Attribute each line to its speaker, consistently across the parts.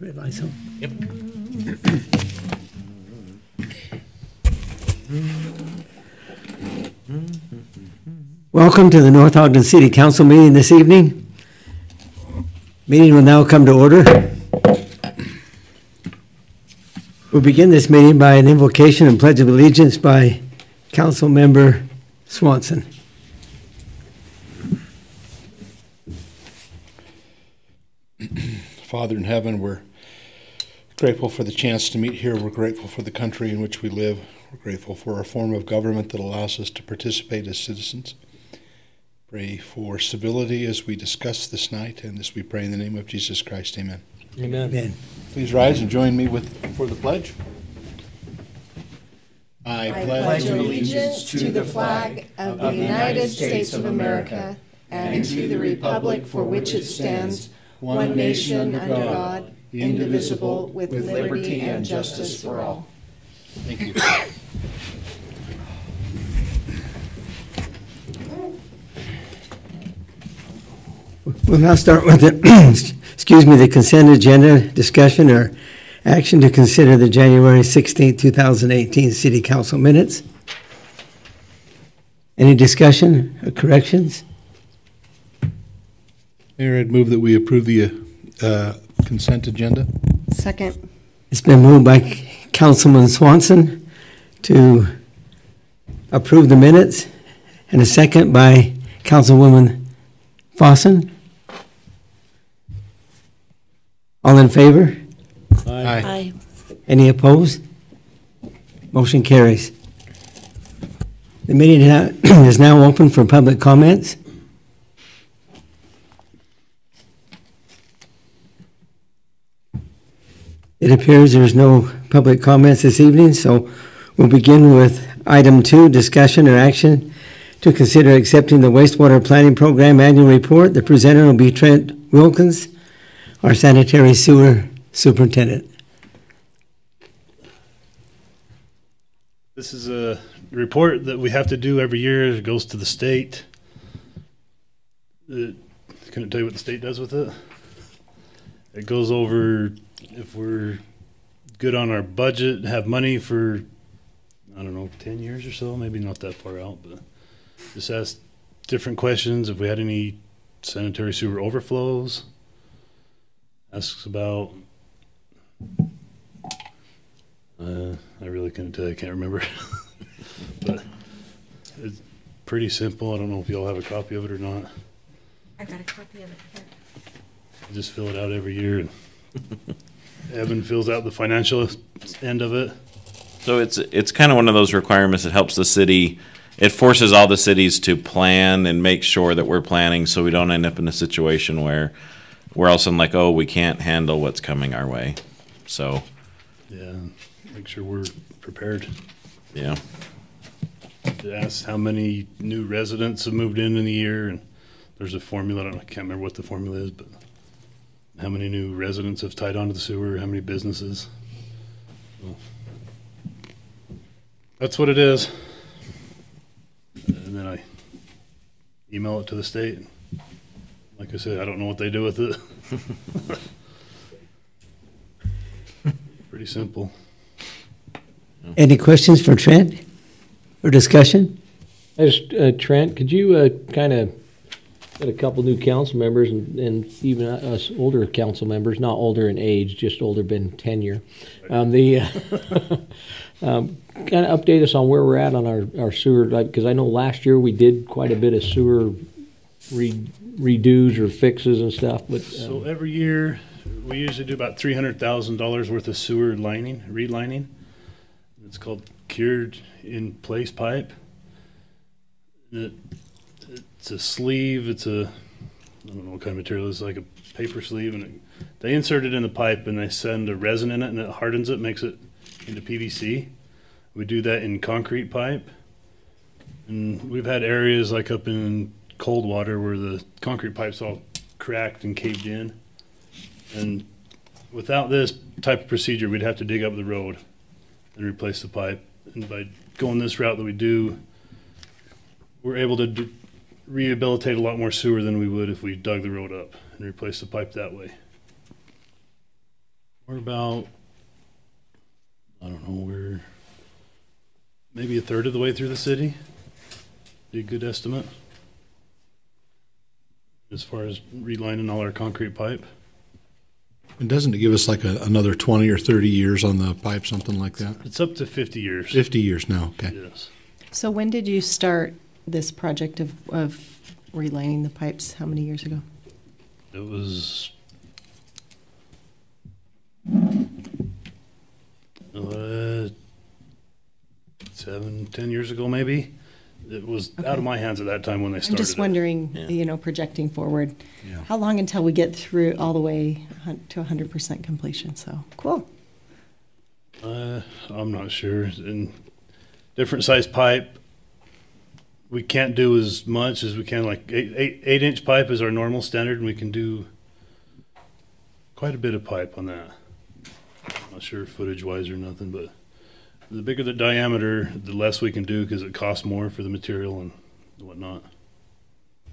Speaker 1: Red lights on.
Speaker 2: Yep.
Speaker 1: Welcome to the North Ogden City Council meeting this evening. Meeting will now come to order. We'll begin this meeting by an invocation and pledge of allegiance by Council Member Swanson.
Speaker 3: Father in heaven, we're grateful for the chance to meet here. We're grateful for the country in which we live. We're grateful for a form of government that allows us to participate as citizens. Pray for civility as we discuss this night, and as we pray in the name of Jesus Christ. Amen.
Speaker 1: Amen. Amen.
Speaker 3: Please rise and join me for the pledge.
Speaker 4: I pledge allegiance to the flag of the United States of America and to the republic for which it stands, one nation under God, indivisible, with liberty and justice for all.
Speaker 3: Thank you.
Speaker 1: We'll now start with the consent agenda discussion or action to consider the January 16, 2018 City Council minutes. Any discussion or corrections?
Speaker 3: Mayor, I'd move that we approve the consent agenda.
Speaker 4: Second.
Speaker 1: It's been moved by Councilman Swanson to approve the minutes, and a second by Councilwoman Fossen. All in favor?
Speaker 3: Aye.
Speaker 4: Aye.
Speaker 1: Any opposed? Motion carries. The meeting is now open for public comments. It appears there's no public comments this evening, so we'll begin with item 2, discussion or action to consider accepting the wastewater planning program annual report. The presenter will be Trent Wilkins, our sanitary sewer superintendent.
Speaker 5: This is a report that we have to do every year. It goes to the state. Couldn't tell you what the state does with it. It goes over if we're good on our budget, have money for, 10 years or so, maybe not that far out, but just ask different questions. If we had any sanitary sewer overflows, asks about, I really couldn't tell you, I can't remember. But it's pretty simple. I don't know if y'all have a copy of it or not.
Speaker 4: I got a copy of it here.
Speaker 5: I just fill it out every year, and Evan fills out the financial end of it.
Speaker 2: So it's kind of one of those requirements that helps the city. It forces all the cities to plan and make sure that we're planning so we don't end up in a situation where we're all of a sudden like, oh, we can't handle what's coming our way. So,
Speaker 5: yeah, make sure we're prepared.
Speaker 2: Yeah.
Speaker 5: It asks how many new residents have moved in the year, and there's a formula. I can't remember what the formula is, but how many new residents have tied onto the sewer, how many businesses. Well, that's what it is. And then I email it to the state. Like I said, I don't know what they do with it. Pretty simple.
Speaker 1: Any questions for Trent or discussion?
Speaker 6: Trent, could you kind of get a couple new council members and even us older council members, not older in age, just older in tenure, kind of update us on where we're at on our sewer, because I know last year we did quite a bit of sewer redos or fixes and stuff. But
Speaker 5: so every year we usually do about $300,000 worth of sewer relining. It's called cured in place pipe. It's a sleeve. I don't know what kind of material it is, like a paper sleeve, and they insert it in the pipe and they send a resin in it, and it hardens it, makes it into PVC. We do that in concrete pipe, and we've had areas like up in Coldwater where the concrete pipe's all cracked and caved in, and without this type of procedure, we'd have to dig up the road and replace the pipe. And by going this route that we do, we're able to rehabilitate a lot more sewer than we would if we dug the road up and replaced the pipe that way. We're about, I don't know, we're maybe a third of the way through the city. Be a good estimate. As far as relining all our concrete pipe.
Speaker 3: And doesn't it give us like another 20 or 30 years on the pipe, something like that?
Speaker 5: It's up to 50 years.
Speaker 3: 50 years now, okay.
Speaker 5: Yes.
Speaker 4: So when did you start this project of relining the pipes? How many years ago?
Speaker 5: It was 10 years ago, maybe. It was out of my hands at that time when they started.
Speaker 4: I'm just wondering, projecting forward, how long until we get through all the way to 100% completion? So cool.
Speaker 5: I'm not sure. In different size pipe, we can't do as much as we can. Like 8-inch pipe is our normal standard, and we can do quite a bit of pipe on that. I'm not sure footage-wise or nothing, but the bigger the diameter, the less we can do because it costs more for the material and whatnot. I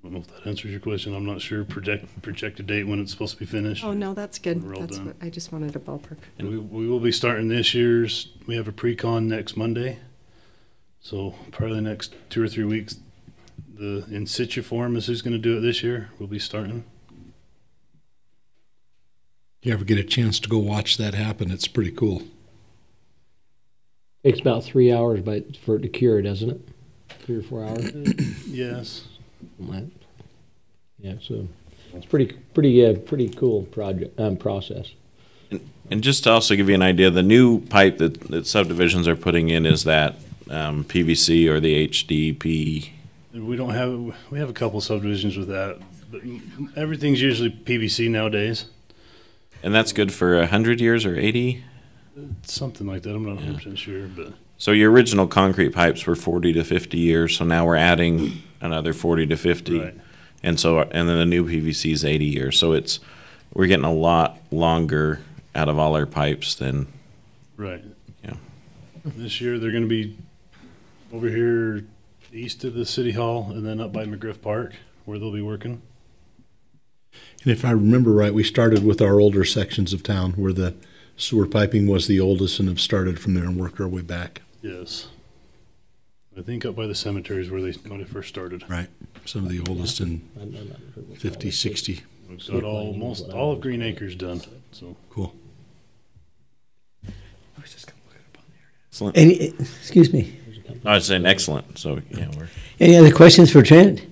Speaker 5: don't know if that answers your question. I'm not sure projected date when it's supposed to be finished.
Speaker 4: Oh, no, that's good.
Speaker 5: We're all
Speaker 4: That's
Speaker 5: done.
Speaker 4: what I just wanted a ballpark.
Speaker 5: And we will be starting this year's. We have a pre-con next Monday, so probably the next 2 or 3 weeks. The in situ form is who's going to do it this year. We'll be starting.
Speaker 3: You ever get a chance to go watch that happen? It's pretty cool.
Speaker 6: Takes about 3 hours for it to cure, doesn't it? 3 or 4 hours.
Speaker 5: Yes.
Speaker 6: Yeah, so it's pretty cool process.
Speaker 2: And just to also give you an idea, the new pipe that subdivisions are putting in is that PVC or the HDP.
Speaker 5: We have a couple subdivisions with that, but everything's usually PVC nowadays.
Speaker 2: And that's good for 100 years or 80?
Speaker 5: Something like that. I'm not 100% sure, but
Speaker 2: So your original concrete pipes were 40 to 50 years, so now we're adding another 40 to 50.
Speaker 5: Right.
Speaker 2: And then the new PVC is 80 years. So we're getting a lot longer out of all our pipes than.
Speaker 5: right.
Speaker 2: Yeah.
Speaker 5: This year they're going to be over here east of the city hall and then up by McGriff Park where they'll be working.
Speaker 3: And if I remember right, we started with our older sections of town where the sewer piping was the oldest and have started from there and worked our way back.
Speaker 5: Yes. I think up by the cemeteries where they first started.
Speaker 3: Right. Some of the oldest in 50, 60.
Speaker 5: We've got almost all of Green Acres done. So
Speaker 3: Cool.
Speaker 2: Excellent.
Speaker 1: Excuse me.
Speaker 2: I was saying excellent. So, yeah,
Speaker 1: Any other questions for Trent?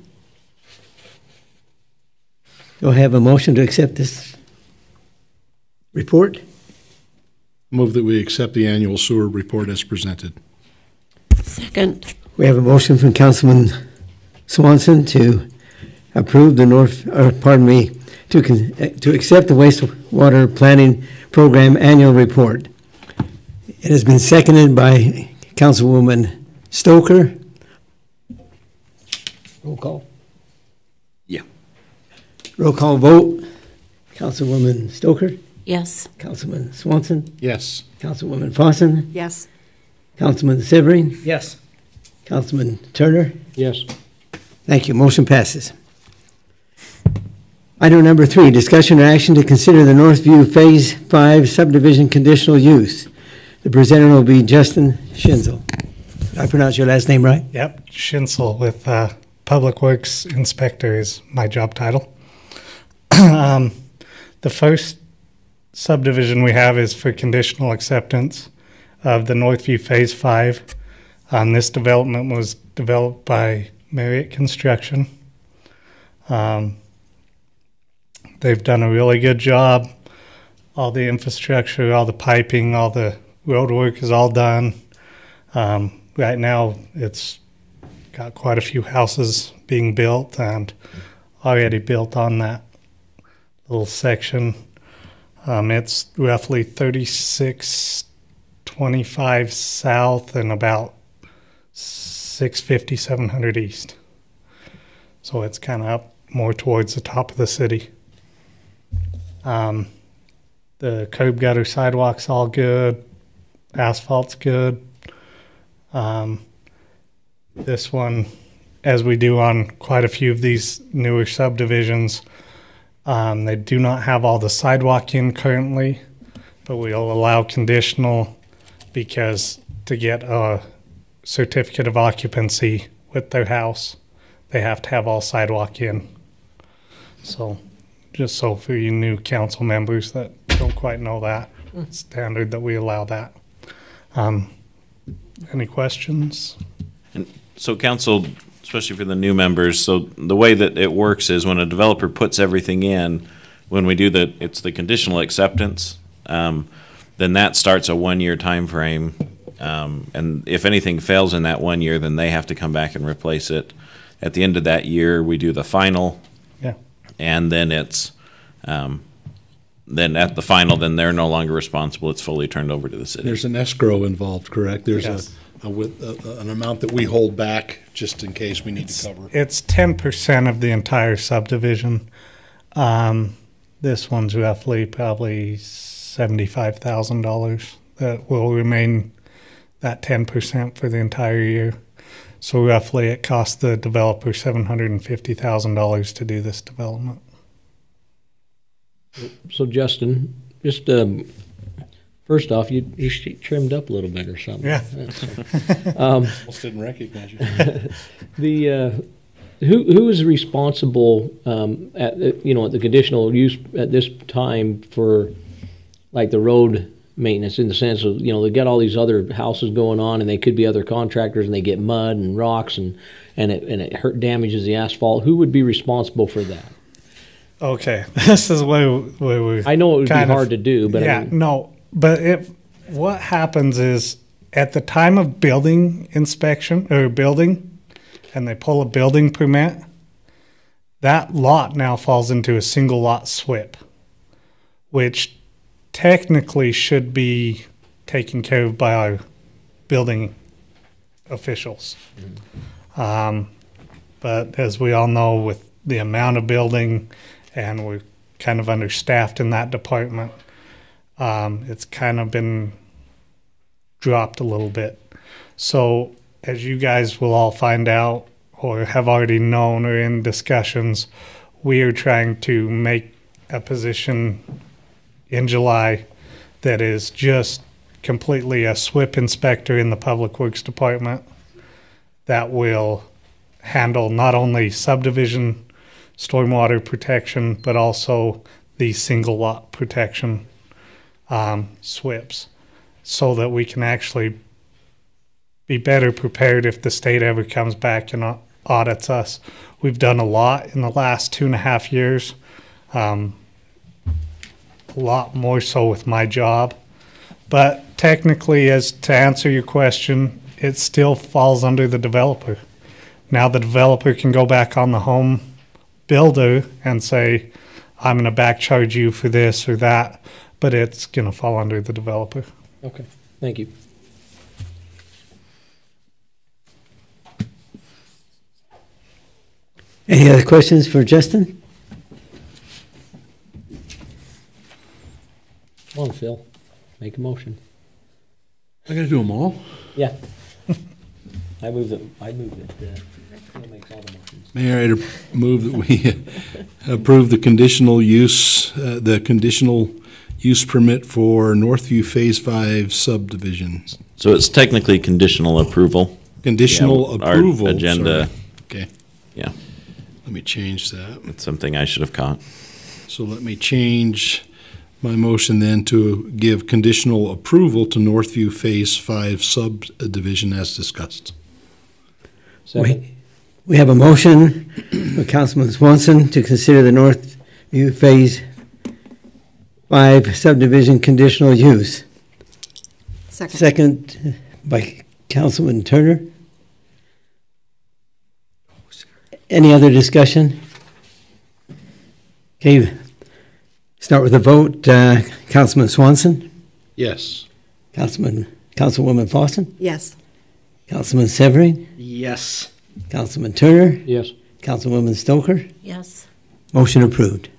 Speaker 1: Do I have a motion to accept this report?
Speaker 3: Move that we accept the annual sewer report as presented.
Speaker 7: Second.
Speaker 1: We have a motion from Councilman Swanson to approve to accept the wastewater planning program annual report. It has been seconded by Councilwoman Stoker. Roll call.
Speaker 2: Yeah.
Speaker 1: Roll call vote. Councilwoman Stoker,
Speaker 7: Yes.
Speaker 1: Councilman Swanson,
Speaker 3: Yes.
Speaker 1: Councilwoman Fossen,
Speaker 4: Yes.
Speaker 1: Councilman Severin,
Speaker 8: Yes.
Speaker 1: Councilman Turner.
Speaker 6: Yes.
Speaker 1: Thank you. Motion passes. Item number 3, discussion or action to consider the Northview Phase 5 subdivision conditional use. The presenter will be Justin Schinzel. Did I pronounce your last name right?
Speaker 8: Yep. Schinzel with Public Works Inspector is my job title. The first subdivision we have is for conditional acceptance of the Northview Phase 5. This development was developed by Marriott Construction. They've done a really good job. All the infrastructure, all the piping, all the road work is all done. Right now, it's got quite a few houses being built and already built on that little section. It's roughly 3625 south and about 650, 700 east. So it's kind of up more towards the top of the city. The curb gutter sidewalk's all good. Asphalt's good. This one, as we do on quite a few of these newer subdivisions, They do not have all the sidewalk in currently, but we'll allow conditional because to get a certificate of occupancy with their house, they have to have all sidewalk in. So just so for you new council members that don't quite know that, standard that we allow that. Any questions?
Speaker 2: So council, especially for the new members, so the way that it works is when a developer puts everything in, when we do it's the conditional acceptance, then that starts a 1-year time frame. And if anything fails in that 1 year, then they have to come back and replace it. At the end of that year, we do the final.
Speaker 8: Yeah.
Speaker 2: And then then at the final, then they're no longer responsible. It's fully turned over to the city.
Speaker 3: There's an escrow involved, correct? There's
Speaker 8: Yes.
Speaker 3: an amount that we hold back just in case we need to cover.
Speaker 8: It's 10% of the entire subdivision. This one's roughly probably $75,000 that will remain that 10% for the entire year. So roughly it cost the developer $750,000 to do this development.
Speaker 6: So Justin, just first off, you trimmed up a little bit or something.
Speaker 8: Yeah.
Speaker 3: Almost didn't recognize you.
Speaker 6: Who is responsible at the conditional use at this time for like the road maintenance, in the sense of, they got all these other houses going on and they could be other contractors and they get mud and rocks and it damages the asphalt. Who would be responsible for that?
Speaker 8: Okay, this is where we.
Speaker 6: I know it would be hard to do, but
Speaker 8: yeah, But what happens is at the time of building inspection or building, and they pull a building permit, that lot now falls into a single lot SWIP, which technically should be taken care of by our building officials. But as we all know, with the amount of building, and we're kind of understaffed in that department, it's kind of been dropped a little bit. So as you guys will all find out or have already known or in discussions, we are trying to make a position in July that is just completely a SWIP inspector in the Public Works Department that will handle not only subdivision stormwater protection, but also the single lot protection SWIPs, so that we can actually be better prepared if the state ever comes back and audits us. We've done a lot in the last 2.5 years, a lot more so with my job. But technically, as to answer your question, it still falls under the developer. Now the developer can go back on the home builder and say, I'm going to back charge you for this or that, but it's going to fall under the developer.
Speaker 6: Okay, thank you.
Speaker 1: Any other questions for Justin?
Speaker 6: Come on, Phil, make a motion.
Speaker 3: I got to do them all.
Speaker 6: Yeah. I moved it. Phil makes all the motions.
Speaker 3: Mayor, I move that we approve the conditional use permit for Northview Phase 5 subdivision.
Speaker 2: So it's technically conditional approval.
Speaker 3: Conditional
Speaker 2: Yeah, our
Speaker 3: approval.
Speaker 2: agenda.
Speaker 3: Sorry. Okay.
Speaker 2: Yeah,
Speaker 3: Let me change that.
Speaker 2: it's something I should have caught.
Speaker 3: So let me change my motion then to give conditional approval to Northview Phase 5 subdivision as discussed.
Speaker 6: Second.
Speaker 1: We have a motion for Councilman Swanson to consider the Northview Phase 5 subdivision conditional use. Second by Councilman Turner. Any other discussion? Okay, start with a vote. Councilman Swanson?
Speaker 3: Yes.
Speaker 1: Councilwoman Fossen?
Speaker 7: Yes.
Speaker 1: Councilman Severing?
Speaker 9: Yes.
Speaker 1: Councilman Turner?
Speaker 6: Yes.
Speaker 1: Councilwoman Stoker?
Speaker 7: Yes.
Speaker 1: Motion approved.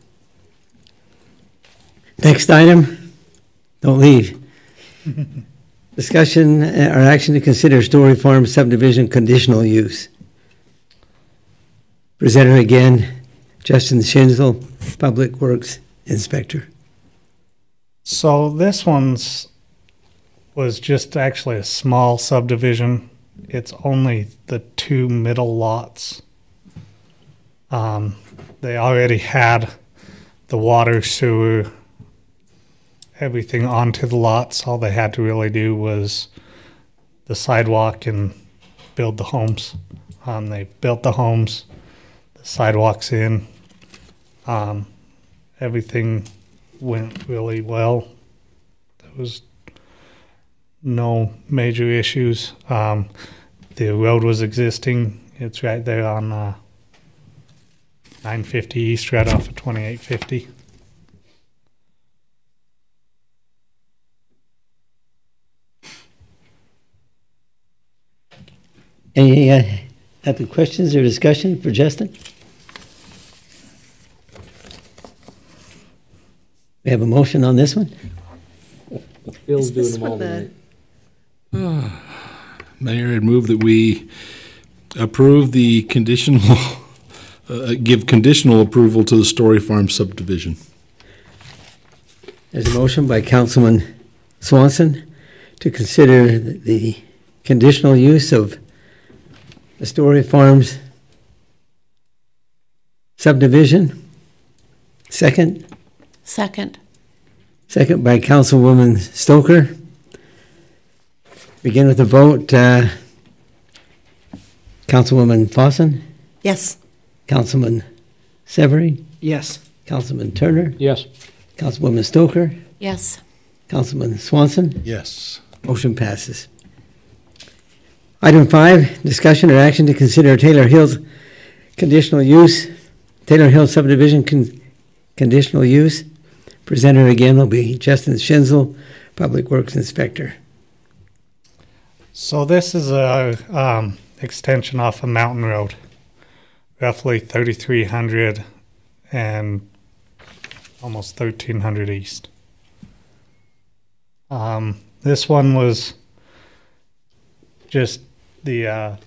Speaker 1: Next item, don't leave. Discussion or action to consider Story Farm subdivision conditional use. Presenter again, Justin Schinzel. Public Works Inspector.
Speaker 8: So this was just actually a small subdivision. It's only the 2 middle lots. They already had the water, sewer, everything onto the lots. All they had to really do was the sidewalk and build the homes. They built the homes, the sidewalks in. Everything went really well. There was no major issues. The road was existing. It's right there on 950 East, right off of 2850.
Speaker 1: Any other questions or discussion for Justin? We have a motion on this one?
Speaker 6: Bill's
Speaker 4: Is
Speaker 6: doing
Speaker 4: this
Speaker 6: them all
Speaker 4: one the-
Speaker 6: tonight.
Speaker 9: Mayor, I'd move that we approve the conditional, give conditional approval to the Story Farm subdivision.
Speaker 1: There's a motion by Councilman Swanson to consider the conditional use of the Story Farms subdivision. Second.
Speaker 7: Second.
Speaker 1: Second by Councilwoman Stoker. Begin with the vote. Councilwoman Fossen,
Speaker 4: Yes.
Speaker 1: Councilman Severie,
Speaker 10: Yes.
Speaker 1: Councilman Turner,
Speaker 6: Yes.
Speaker 1: Councilwoman Stoker,
Speaker 7: Yes.
Speaker 1: Councilman Swanson.
Speaker 3: Yes.
Speaker 1: Motion passes. Item 5, discussion or action to consider Taylor Hills conditional use, Taylor Hills subdivision conditional use. Presenter again will be Justin Schinzel, Public Works Inspector.
Speaker 8: So this is a extension off a mountain road, roughly 3,300 and almost 1,300 east. This one was just the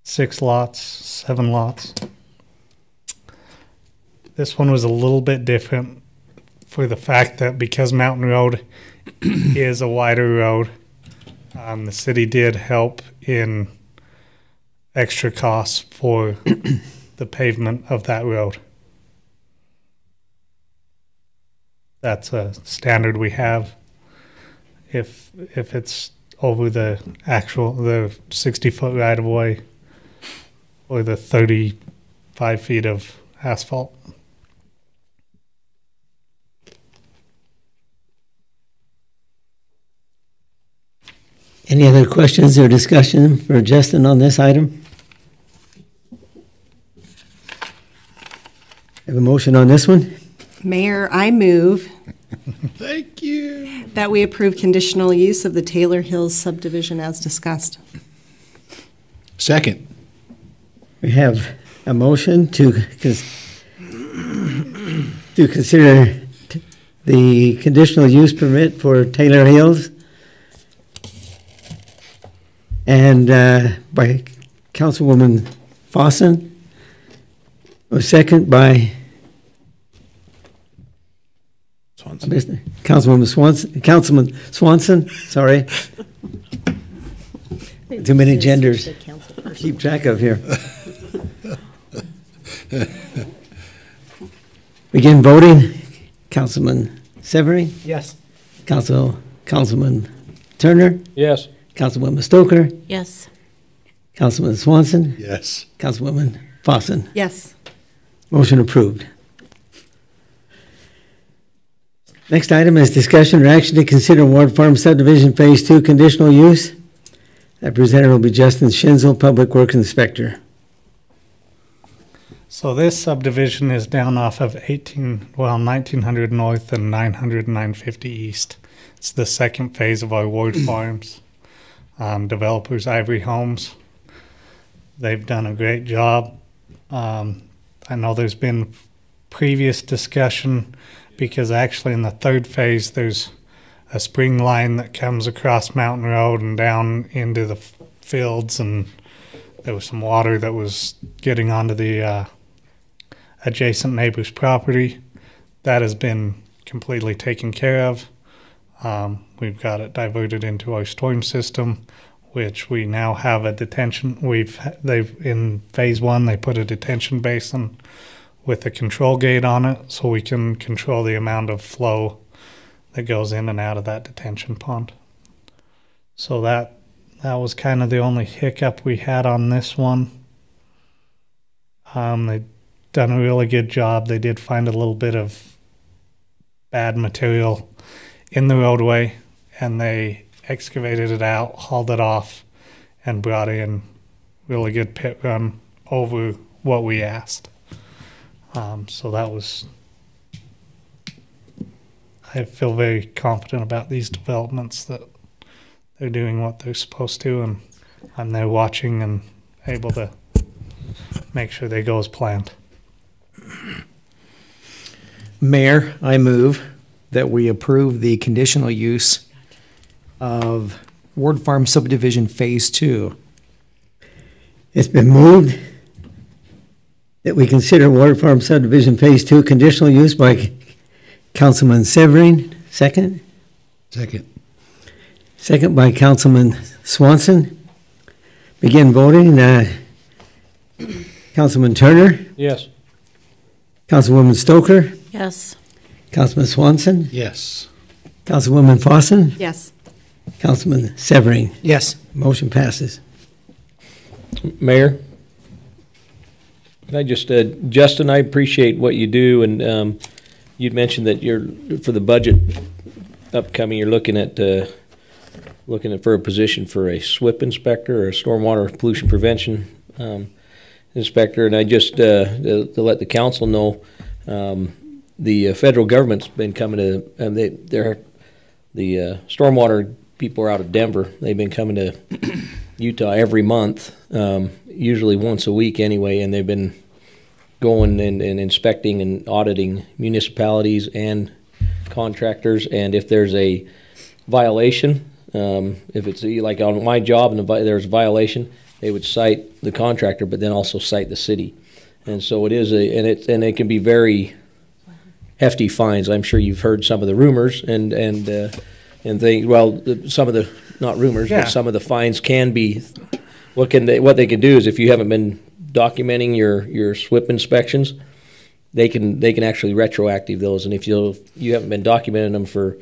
Speaker 8: 6 lots, 7 lots. This one was a little bit different for the fact that because Mountain Road is a wider road, the city did help in extra costs for the pavement of that road. That's a standard we have. If it's over the 60-foot right of way or the 35 feet of asphalt.
Speaker 1: Any other questions or discussion for Justin on this item? Have a motion on this one?
Speaker 4: Mayor, I move
Speaker 3: Thank you.
Speaker 4: that we approve conditional use of the Taylor Hills subdivision as discussed.
Speaker 3: Second.
Speaker 1: We have a motion to consider the conditional use permit for Taylor Hills, and by Councilwoman Fossen, a second by
Speaker 2: Swanson.
Speaker 1: Councilman Swanson, sorry. Too many genders. Keep track of here. Begin voting. Councilman Severie,
Speaker 10: Yes.
Speaker 1: Councilman Turner,
Speaker 6: Yes.
Speaker 1: Councilwoman Stoker,
Speaker 7: Yes.
Speaker 1: Councilman Swanson,
Speaker 3: Yes.
Speaker 1: Councilwoman Fossen.
Speaker 4: Yes.
Speaker 1: Motion approved. Next item is discussion or action to consider Ward Farm Subdivision Phase 2 conditional use. That presenter will be Justin Schinzel, Public Works Inspector.
Speaker 8: So this subdivision is down off of 1900 north and 900 and 950 east. It's the second phase of our Ward Farms. Developers Ivory Homes. They've done a great job. I know there's been previous discussion because actually in the third phase there's a spring line that comes across Mountain Road and down into the fields, and there was some water that was getting onto the adjacent neighbor's property. That has been completely taken care of. We've got it diverted into our storm system, which we now have a detention. They've in phase 1 they put a detention basin with a control gate on it, so we can control the amount of flow that goes in and out of that detention pond. So that was kind of the only hiccup we had on this one. They've done a really good job. They did find a little bit of bad material in the roadway, and they excavated it out, hauled it off, and brought in really good pit run over what we asked. So that was, I feel very confident about these developments, that they're doing what they're supposed to, and I'm there watching and able to make sure they go as planned.
Speaker 10: Mayor, I move that we approve the conditional use of Ward Farm Subdivision Phase 2.
Speaker 1: It's been moved that we consider Water Farm Subdivision Phase 2 conditional use by Councilman Severin. Second?
Speaker 9: Second.
Speaker 1: Second by Councilman Swanson. Begin voting. Councilman Turner,
Speaker 6: Yes.
Speaker 1: Councilwoman Stoker,
Speaker 7: Yes.
Speaker 1: Councilman Swanson,
Speaker 9: Yes.
Speaker 1: Councilwoman Fossen,
Speaker 7: Yes.
Speaker 1: Councilman Severin.
Speaker 10: Yes.
Speaker 1: Motion passes.
Speaker 6: Mayor, can I just, Justin, I appreciate what you do, and you'd mentioned that you're, for the budget upcoming, you're looking at for a position for a SWIP inspector or a stormwater pollution prevention inspector, and I just, to let the council know, the federal government's been coming to, and the stormwater people are out of Denver. They've been coming to Utah every month, usually once a week anyway, and they've been going and inspecting and auditing municipalities and contractors, and if there's a violation, if it's like on my job and there's a violation, they would cite the contractor, but then also cite the city. And so it is and it can be very hefty fines. I'm sure you've heard some of the rumors and things. Well, some of the, not rumors,
Speaker 8: Yeah.
Speaker 6: but some of the fines can be. What they can do is, if you haven't been documenting your SWIP inspections, they can actually retroactive those. And if you haven't been documenting them for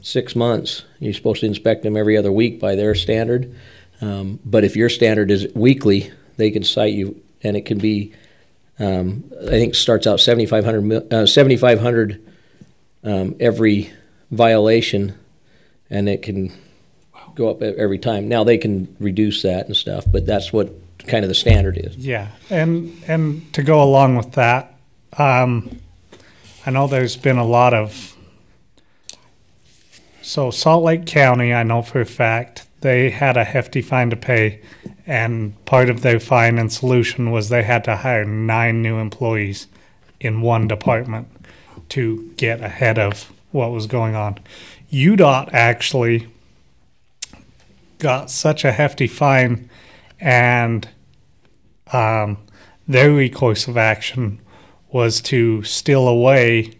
Speaker 6: 6 months, you're supposed to inspect them every other week by their standard. But if your standard is weekly, they can cite you, and it can be, I think, starts out $7,500 every violation, and it can go up every time. Now they can reduce that and stuff, but that's what kind of the standard is.
Speaker 8: Yeah, and to go along with that, I know there's been a lot of. So Salt Lake County, I know for a fact, they had a hefty fine to pay, and part of their fine and solution was they had to hire 9 new employees in one department to get ahead of what was going on. UDOT actually got such a hefty fine, and their recourse of action was to steal away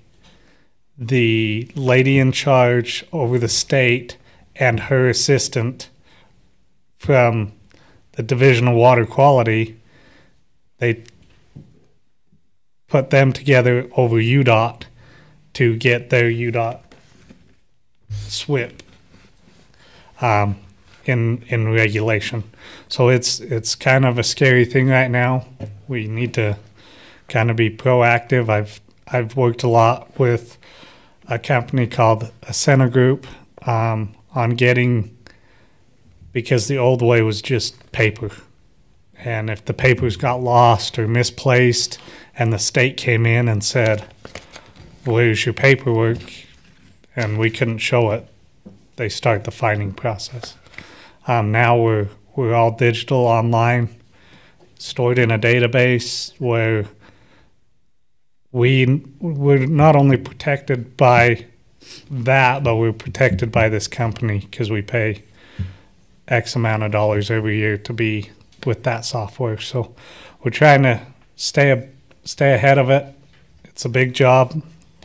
Speaker 8: the lady in charge over the state and her assistant from the Division of Water Quality. They put them together over UDOT to get their UDOT SWIP in regulation. So it's kind of a scary thing right now. We need to kind of be proactive. I've worked a lot with a company called Ascena Group on getting, because the old way was just paper, and if the papers got lost or misplaced and the state came in and said, where's your paperwork, and we couldn't show it, they start the fining process. Now we're all digital, online, stored in a database where we're not only protected by that, but we're protected by this company because we pay X amount of dollars every year to be with that software. So we're trying to stay stay ahead of it. It's a big job.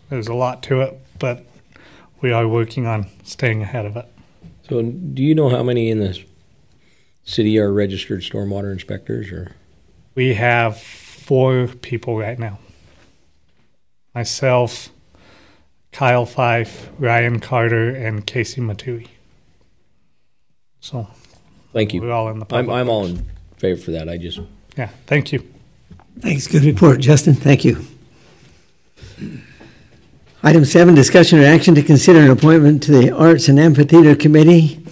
Speaker 8: There's a lot to it, but we are working on staying ahead of it.
Speaker 6: So do you know how many in the city are registered stormwater inspectors, or?
Speaker 8: We have 4 people right now. Myself, Kyle Fife, Ryan Carter, and Casey Matui. So
Speaker 6: Thank you.
Speaker 8: we're all in the public.
Speaker 6: I'm all in favor for that.
Speaker 8: Yeah, thank you.
Speaker 1: Thanks, good report, Justin, thank you. Item 7, discussion or action to consider an appointment to the Arts and Amphitheater Committee.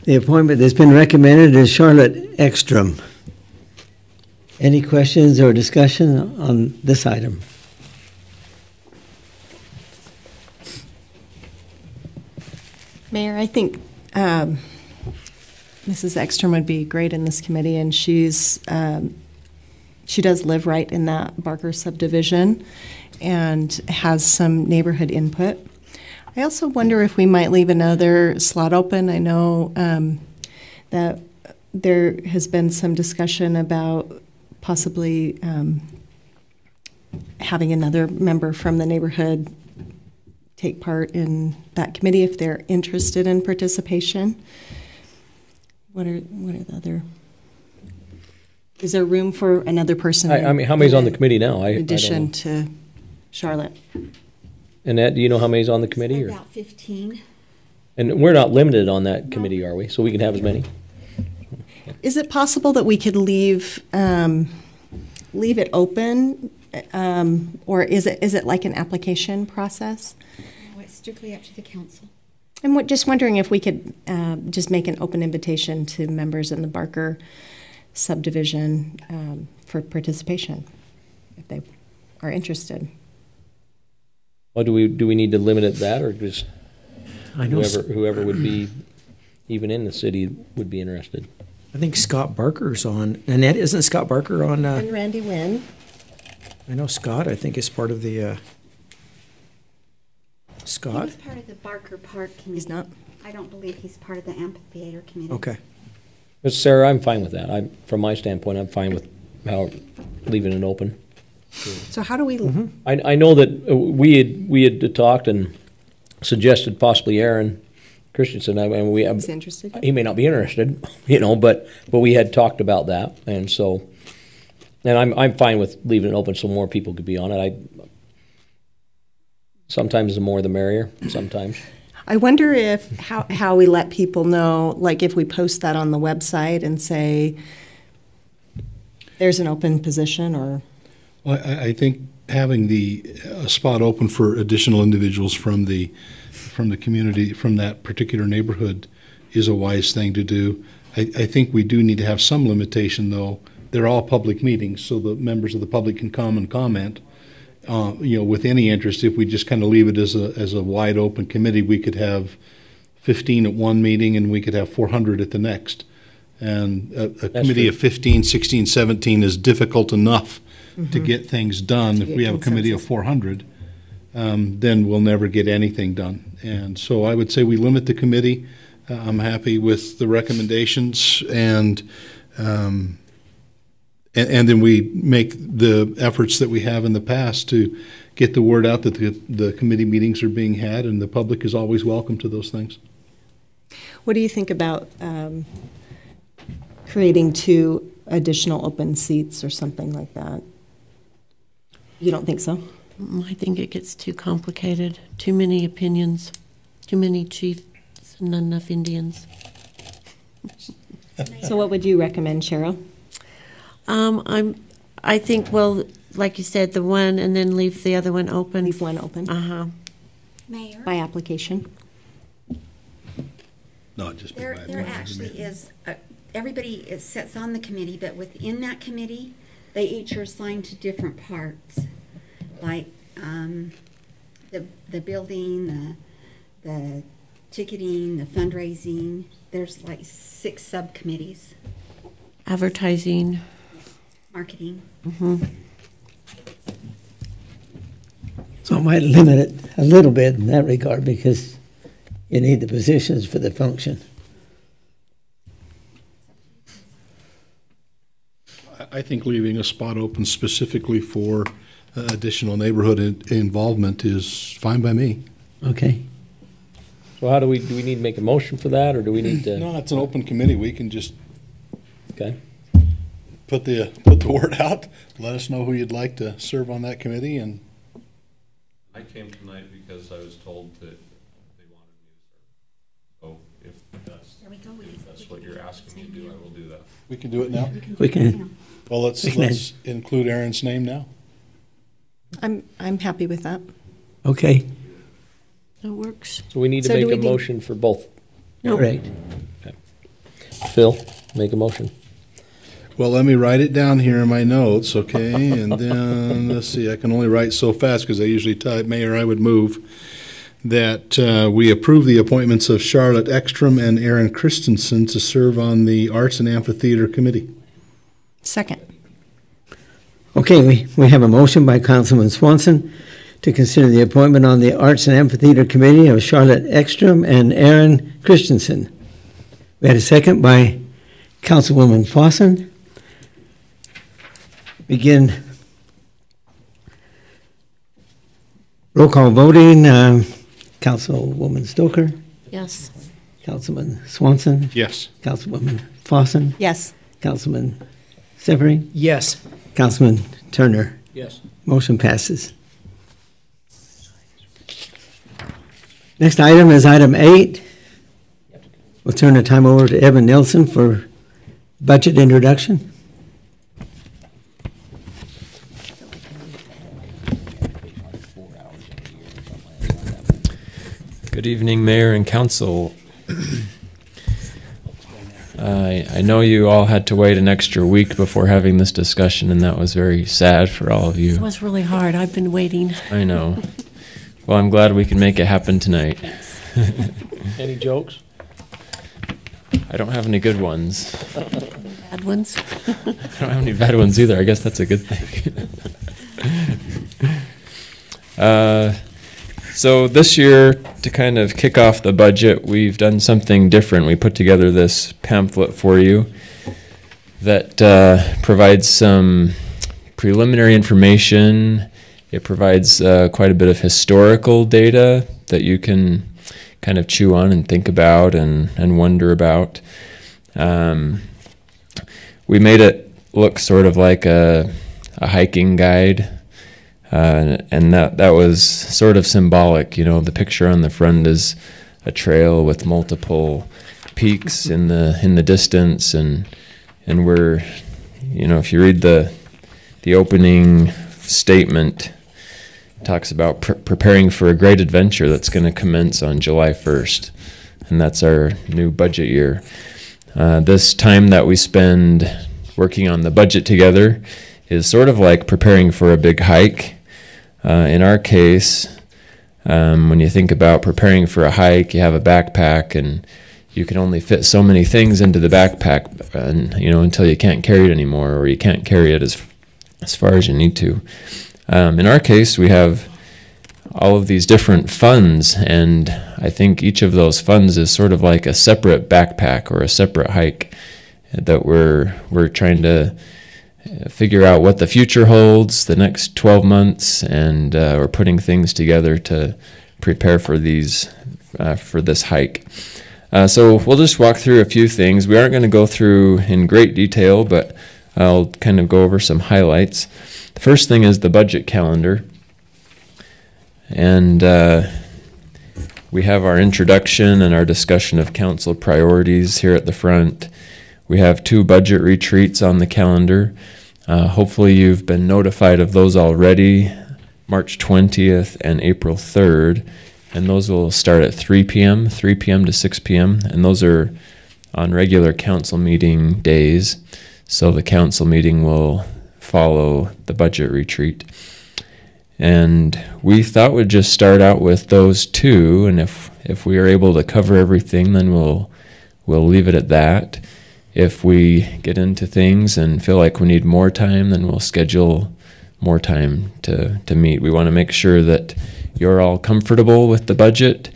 Speaker 1: The appointment that's been recommended is Charlotte Ekstrom. Any questions or discussion on this item?
Speaker 4: Mayor, I think Mrs. Ekstrom would be great in this committee, and she does live right in that Barker subdivision and has some neighborhood input. I also wonder if we might leave another slot open. I know that there has been some discussion about possibly having another member from the neighborhood take part in that committee if they're interested in participation. What are the other? Is there room for another person?
Speaker 6: I mean, how many's on the committee now?
Speaker 4: In addition to Charlotte.
Speaker 6: Annette, do you know how many's on the committee? Or?
Speaker 7: About 15.
Speaker 6: And we're not limited on that committee, are we? So we can have as many?
Speaker 4: Is it possible that we could leave it open, or is it like an application process?
Speaker 7: No, it's strictly up to the council.
Speaker 4: I'm just wondering if we could just make an open invitation to members in the Barker subdivision for participation, if they are interested.
Speaker 6: Well, do we need to limit it that, or just
Speaker 10: I know.
Speaker 6: whoever would be even in the city would be interested?
Speaker 10: I think Scott Barker's on. Annette, isn't Scott Barker on?
Speaker 4: And Randy Wynn.
Speaker 10: I know Scott, I think, is part of the. Scott?
Speaker 7: He's part of the Barker Park committee.
Speaker 4: He's not.
Speaker 7: I don't believe he's part of the amphitheater committee.
Speaker 10: Okay.
Speaker 6: But Sarah, I'm fine with that. From my standpoint, I'm fine with leaving it open.
Speaker 4: So how do we?
Speaker 6: I know that we had talked and suggested possibly Aaron Christensen.
Speaker 4: He's interested.
Speaker 6: He may not be interested, but we had talked about that, and so, and I'm fine with leaving it open so more people could be on it. Sometimes the more the merrier. Sometimes.
Speaker 4: I wonder if how we let people know, like if we post that on the website and say there's an open position, or.
Speaker 3: Well, I think having the spot open for additional individuals from the community, from that particular neighborhood, is a wise thing to do. I think we do need to have some limitation, though. They're all public meetings, so the members of the public can come and comment. With any interest, if we just kind of leave it as a wide open committee, we could have 15 at one meeting and we could have 400 at the next. And a committee of 15, 16, 17 is difficult enough to get things done. If we have a committee of 400, then we'll never get anything done. And so I would say we limit the committee. I'm happy with the recommendations, and then we make the efforts that we have in the past to get the word out that the committee meetings are being had, and the public is always welcome to those things.
Speaker 4: What do you think about creating 2 additional open seats or something like that? You don't think so?
Speaker 7: I think it gets too complicated. Too many opinions. Too many chiefs and not enough Indians.
Speaker 4: So what would you recommend, Cheryl?
Speaker 7: I think, well, like you said, the one, and then leave the other one open.
Speaker 4: Leave one open.
Speaker 7: Mayor?
Speaker 4: By application.
Speaker 3: No, just
Speaker 11: There actually is, everybody sits on the committee, but within that committee, they each are assigned to different parts, like the building, the ticketing, the fundraising. There's like 6 subcommittees.
Speaker 7: Advertising.
Speaker 11: Marketing.
Speaker 1: So it might limit it a little bit in that regard because you need the positions for the function.
Speaker 3: I think leaving a spot open specifically for
Speaker 9: additional neighborhood involvement is fine by me.
Speaker 1: Okay.
Speaker 6: So how do we need to make a motion for that, or do we need to?
Speaker 3: No, it's an open committee. We can just
Speaker 6: Okay.
Speaker 3: put the word out. Let us know who you'd like to serve on that committee, and
Speaker 2: I came tonight because I was told that they wanted me to serve. So if that's what you're asking me to do, I will do that.
Speaker 3: we can do it now.
Speaker 1: We can,
Speaker 3: Well, let's include Aaron's name now.
Speaker 4: I'm happy with that.
Speaker 1: okay,
Speaker 7: That works.
Speaker 6: So we need to
Speaker 4: So do
Speaker 6: make
Speaker 4: we
Speaker 6: a
Speaker 4: need-
Speaker 6: motion for both.
Speaker 7: No.
Speaker 1: right.
Speaker 6: Phil, make a motion.
Speaker 9: Well, let me write it down here in my notes, okay? And then, let's see, I can only write so fast because I usually type, Mayor, I would move that we approve the appointments of Charlotte Ekstrom and Aaron Christensen to serve on the Arts and Amphitheater Committee.
Speaker 4: Second.
Speaker 1: Okay, we have a motion by Councilman Swanson to consider the appointment on the Arts and Amphitheater Committee of Charlotte Ekstrom and Aaron Christensen. We had a second by Councilwoman Fossen. Begin roll call voting. Councilwoman Stoker,
Speaker 7: Yes.
Speaker 1: Councilman Swanson,
Speaker 9: Yes.
Speaker 1: Councilwoman Fossen,
Speaker 4: Yes.
Speaker 1: Councilman Severing,
Speaker 10: Yes.
Speaker 1: Councilman Turner.
Speaker 6: Yes.
Speaker 1: Motion passes. Next item is item 8. We'll turn the time over to Evan Nelson for budget introduction.
Speaker 12: Good evening, Mayor and Council. I know you all had to wait an extra week before having this discussion, and that was very sad for all of
Speaker 7: It
Speaker 12: you.
Speaker 7: was really hard. I've been waiting.
Speaker 12: I know. Well, I'm glad we can make it happen tonight.
Speaker 6: Any jokes?
Speaker 12: I don't have any good ones.
Speaker 7: Bad ones.
Speaker 12: I don't have any bad ones either. I guess that's a good thing. So this year, to kind of kick off the budget, we've done something different. We put together this pamphlet for you that provides some preliminary information. It provides quite a bit of historical data that you can kind of chew on and think about and wonder about. We made it look sort of like a hiking guide. And that was sort of symbolic. You know, the picture on the front is a trail with multiple peaks in the distance, and we're, you know, if you read the opening statement, it talks about preparing for a great adventure that's going to commence on July 1st, and that's our new budget year. This time that we spend working on the budget together is sort of like preparing for a big hike. In our case, when you think about preparing for a hike, you have a backpack, and you can only fit so many things into the backpack, and until you can't carry it anymore, or you can't carry it as far as you need to. In our case, we have all of these different funds, and I think each of those funds is sort of like a separate backpack or a separate hike that we're trying to figure out what the future holds, the next 12 months, and we're putting things together to prepare for for this hike. So we'll just walk through a few things. We aren't going to go through in great detail, but I'll kind of go over some highlights. The first thing is the budget calendar. And we have our introduction and our discussion of council priorities here at the front. We have 2 budget retreats on the calendar. Hopefully you've been notified of those already, March 20th and April 3rd. And those will start at 3 p.m. to 6 p.m. And those are on regular council meeting days. So the council meeting will follow the budget retreat. And we thought we'd just start out with those 2. And if we are able to cover everything, then we'll leave it at that. If we get into things and feel like we need more time, then we'll schedule more time to meet. We want to make sure that you're all comfortable with the budget,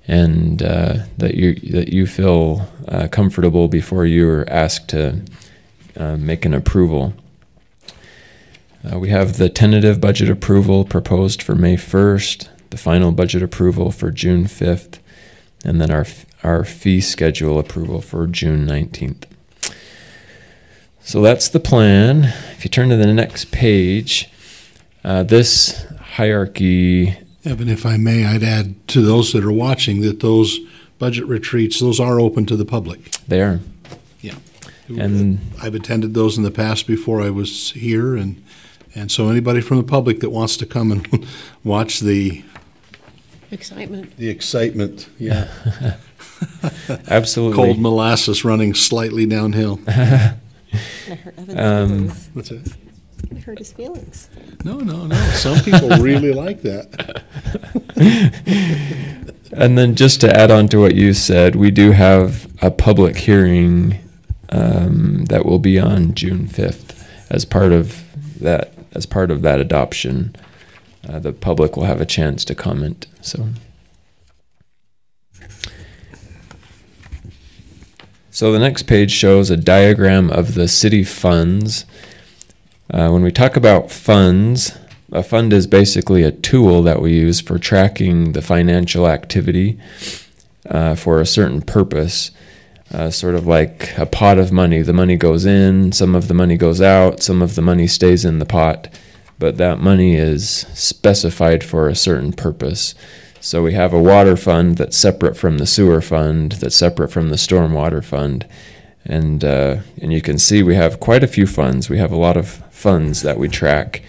Speaker 12: and that you feel comfortable before you're asked to make an approval. We have the tentative budget approval proposed for May 1st, the final budget approval for June 5th, and then our fee schedule approval for June 19th. So that's the plan. If you turn to the next page, this hierarchy.
Speaker 9: Evan, if I may, I'd add to those that are watching that those budget retreats, those are open to the public.
Speaker 12: They are.
Speaker 9: Yeah.
Speaker 12: And
Speaker 9: I've attended those in the past before I was here, and so anybody from the public that wants to come and watch the
Speaker 7: Excitement.
Speaker 9: yeah.
Speaker 12: Absolutely.
Speaker 9: Cold molasses running slightly downhill.
Speaker 7: I hurt Evan's feelings.
Speaker 9: What's that?
Speaker 7: I hurt his feelings.
Speaker 9: No. Some people really like that.
Speaker 12: And then just to add on to what you said, we do have a public hearing that will be on June 5th as part of that. As part of that adoption, the public will have a chance to comment. So the next page shows a diagram of the city funds. When we talk about funds, a fund is basically a tool that we use for tracking the financial activity for a certain purpose. Sort of like a pot of money. The money goes in, some of the money goes out, some of the money stays in the pot, but that money is specified for a certain purpose. So we have a water fund that's separate from the sewer fund, that's separate from the stormwater fund, and you can see we have quite a few funds. We have a lot of funds that we track,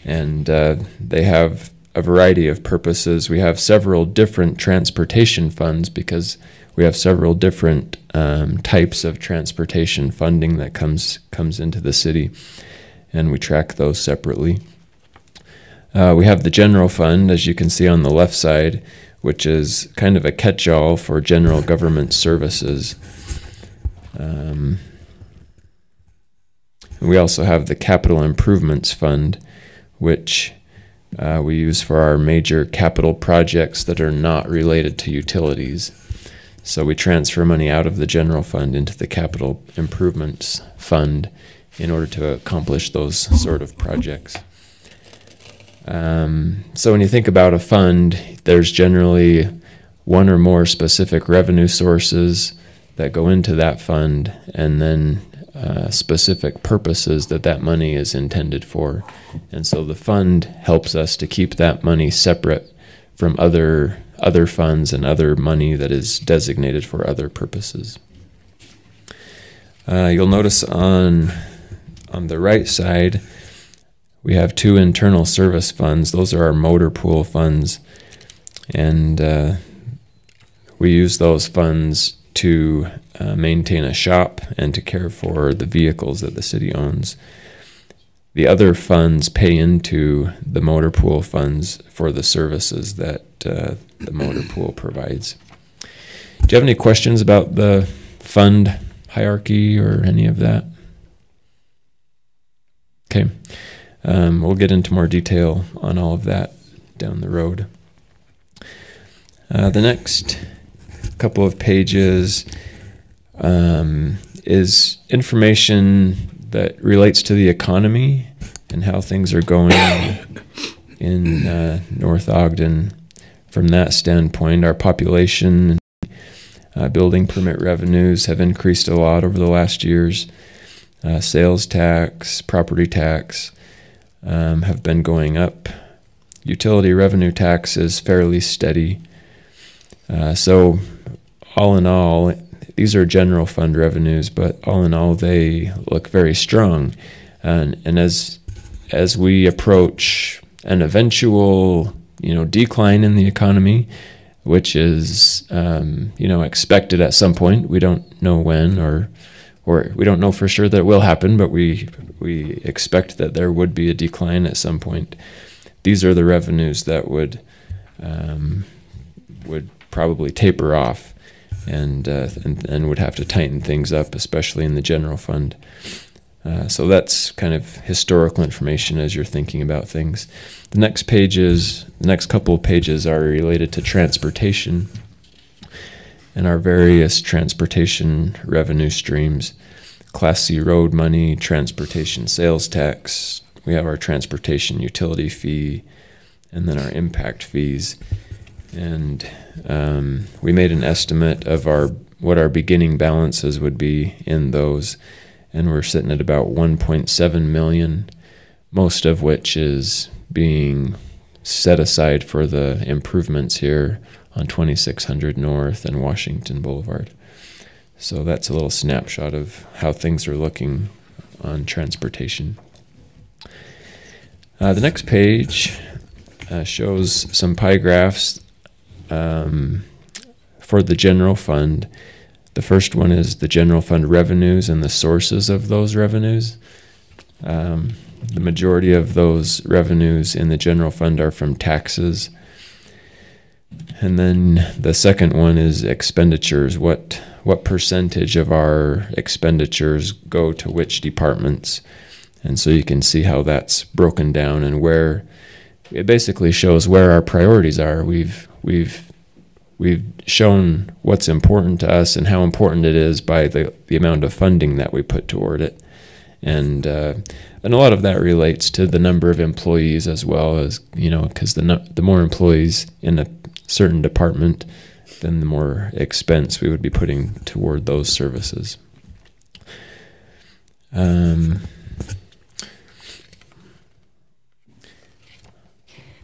Speaker 12: and they have a variety of purposes. We have several different transportation funds because we have several different types of transportation funding that comes into the city, and we track those separately. We have the general fund, as you can see on the left side, which is kind of a catch-all for general government services. We also have the capital improvements fund, which we use for our major capital projects that are not related to utilities. So we transfer money out of the general fund into the capital improvements fund in order to accomplish those sort of projects. So when you think about a fund, there's generally one or more specific revenue sources that go into that fund, and then specific purposes that money is intended for. And so the fund helps us to keep that money separate from other funds and other money that is designated for other purposes. You'll notice on the right side, we have two internal service funds. Those are our motor pool funds, and we use those funds to maintain a shop and to care for the vehicles that the city owns. The other funds pay into the motor pool funds for the services that the motor pool provides. Do you have any questions about the fund hierarchy or any of that? Okay. We'll get into more detail on all of that down the road. The next couple of pages is information that relates to the economy and how things are going in North Ogden. From that standpoint, our population, building permit revenues have increased a lot over the last years. Sales tax, property tax have been going up. Utility revenue tax is fairly steady. So all in all, these are general fund revenues, but all in all, they look very strong. And as we approach an eventual, decline in the economy, which is, expected at some point, we don't know when, or we don't know for sure that it will happen, but we expect that there would be a decline at some point. These are the revenues that would probably taper off and would have to tighten things up, especially in the general fund. So that's kind of historical information as you're thinking about things. The next couple of pages are related to transportation and our various transportation revenue streams: Class C road money, transportation sales tax, we have our transportation utility fee, and then our impact fees. And we made an estimate of what our beginning balances would be in those, and we're sitting at about 1.7 million, most of which is being set aside for the improvements here on 2600 North and Washington Boulevard. So that's a little snapshot of how things are looking on transportation. The next page shows some pie graphs for the general fund. The first one is the general fund revenues and the sources of those revenues. The majority of those revenues in the general fund are from taxes. And then the second one is expenditures. What percentage of our expenditures go to which departments? And so you can see how that's broken down and where it basically shows where our priorities are. We've shown what's important to us and how important it is by the amount of funding that we put toward it. And a lot of that relates to the number of employees as well, as, because the more employees in a certain department, then the more expense we would be putting toward those services.
Speaker 4: May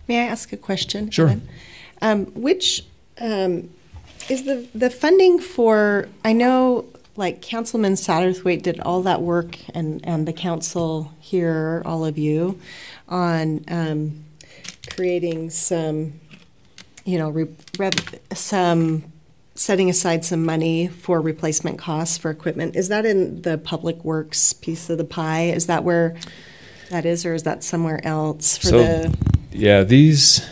Speaker 4: I ask a question?
Speaker 12: Sure.
Speaker 4: Which is the funding for? I know, like Councilman Satterthwaite did all that work, and the council here, all of you, on creating some, some setting aside some money for replacement costs for equipment. Is that in the public works piece of the pie? Is that where that is, or is that somewhere else for
Speaker 12: Yeah, these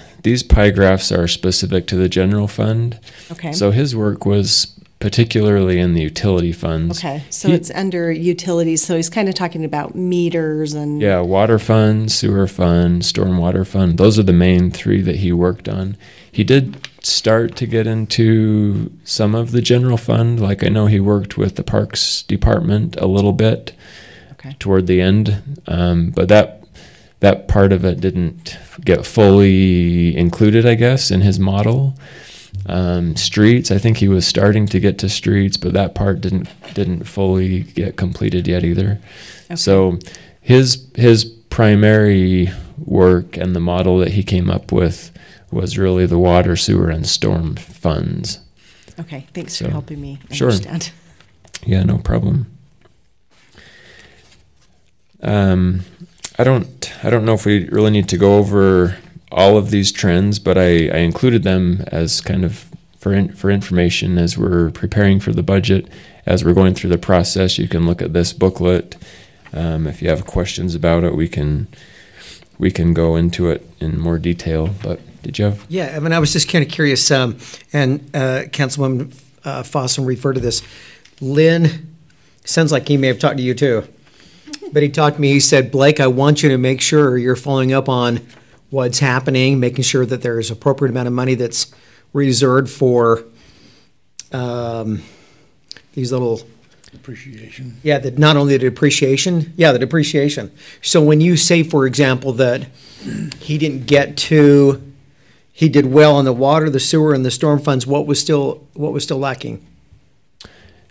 Speaker 12: pie graphs are specific to the general fund.
Speaker 4: Okay.
Speaker 12: So his work was particularly in the utility funds.
Speaker 4: Okay, so it's under utilities, so he's kind of talking about meters and...
Speaker 12: Yeah, water fund, sewer fund, stormwater fund. Those are the main three that he worked on. He did start to get into some of the general fund. Like I know he worked with the Parks Department a little bit toward the end, but that part of it didn't get fully included, I guess, in his model. Streets, I think he was starting to get to streets, but that part didn't fully get completed yet either. Okay. So his primary work and the model that he came up with was really the water, sewer, and storm funds.
Speaker 4: Okay, thanks for helping me
Speaker 12: Sure.
Speaker 4: understand.
Speaker 12: Yeah, no problem. I don't know if we really need to go over all of these trends, but I included them as kind of for information as we're preparing for the budget. As we're going through the process, you can look at this booklet. If you have questions about it, we can go into it in more detail. But did you have?
Speaker 10: Yeah, Evan, I was just kind of curious, and Councilwoman Fossum referred to this. Lynn, sounds like he may have talked to you too. But he talked to me, he said, Blake, I want you to make sure you're following up on what's happening, making sure that there's appropriate amount of money that's reserved for these little...
Speaker 3: Depreciation.
Speaker 10: Yeah, not only the depreciation, the depreciation. So when you say, for example, that he did well on the water, the sewer, and the storm funds, what was still lacking?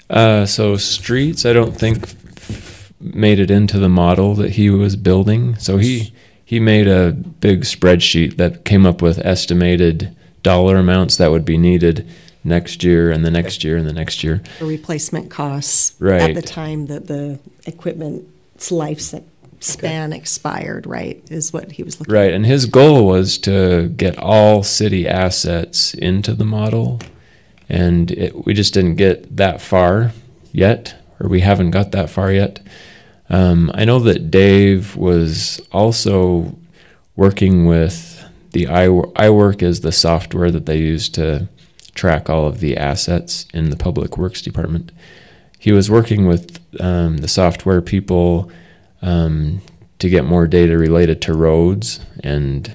Speaker 12: So streets, I don't think made it into the model that he was building. So he made a big spreadsheet that came up with estimated dollar amounts that would be needed next year and the next year and the next year.
Speaker 4: For replacement costs
Speaker 12: right.
Speaker 4: At the time that the equipment's lifespan expired, right, is what he was looking at.
Speaker 12: Right, and his goal was to get all city assets into the model, and we just didn't get that far yet, or we haven't got that far yet. I know that Dave was also working with the iWork is the software that they use to track all of the assets in the Public Works Department. He was working with the software people to get more data related to roads and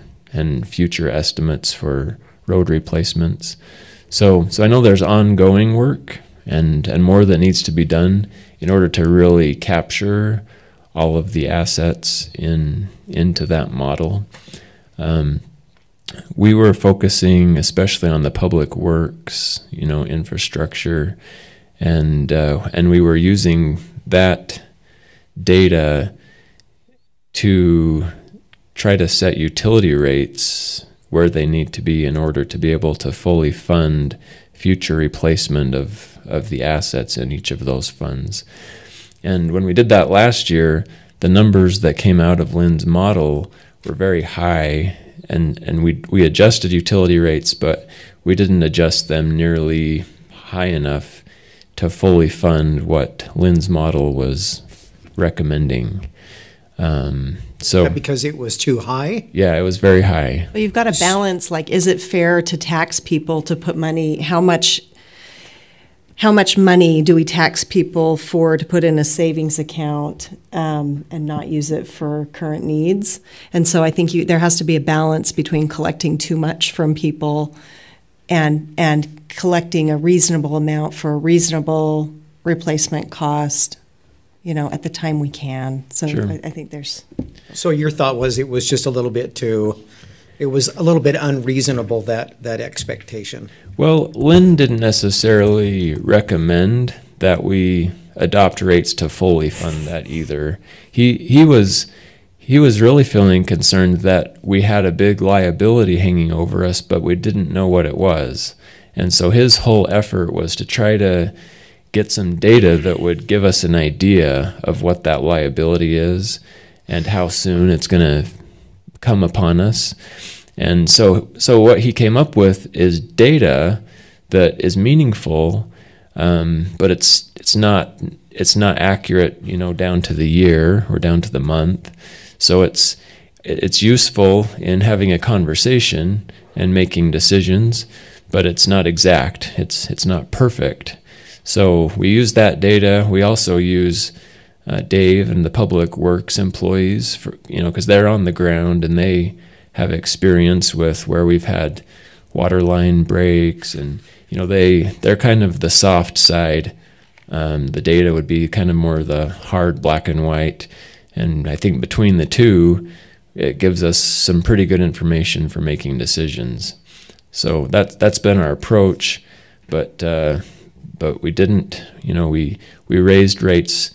Speaker 12: future estimates for road replacements. So I know there's ongoing work and more that needs to be done in order to really capture all of the assets into that model. We were focusing especially on the public works, infrastructure, and we were using that data to try to set utility rates where they need to be in order to be able to fully fund future replacement of the assets in each of those funds. And when we did that last year, the numbers that came out of Lynn's model were very high, and we adjusted utility rates, but we didn't adjust them nearly high enough to fully fund what Lynn's model was recommending. So
Speaker 10: because it was too high?
Speaker 12: Yeah, it was very high.
Speaker 4: Well, you've got to balance, like, is it fair to tax people to put money, how much money do we tax people for to put in a savings account and not use it for current needs? And so I think there has to be a balance between collecting too much from people and collecting a reasonable amount for a reasonable replacement cost, at the time we can. So
Speaker 12: sure.
Speaker 4: I think there's...
Speaker 10: So your thought was it was just a little bit unreasonable, that expectation.
Speaker 12: Well, Lynn didn't necessarily recommend that we adopt rates to fully fund that either. He was really feeling concerned that we had a big liability hanging over us, but we didn't know what it was. And so his whole effort was to try to get some data that would give us an idea of what that liability is and how soon it's going to come upon us. And so what he came up with is data that is meaningful, but it's not accurate, down to the year or down to the month. So it's useful in having a conversation and making decisions, but it's not exact. It's not perfect. So we use that data. We also use Dave and the public works employees for, because they're on the ground and they have experience with where we've had water line breaks, and they're kind of the soft side. The data would be kind of more the hard black and white, and I think between the two, it gives us some pretty good information for making decisions. So that's been our approach, but we didn't. We raised rates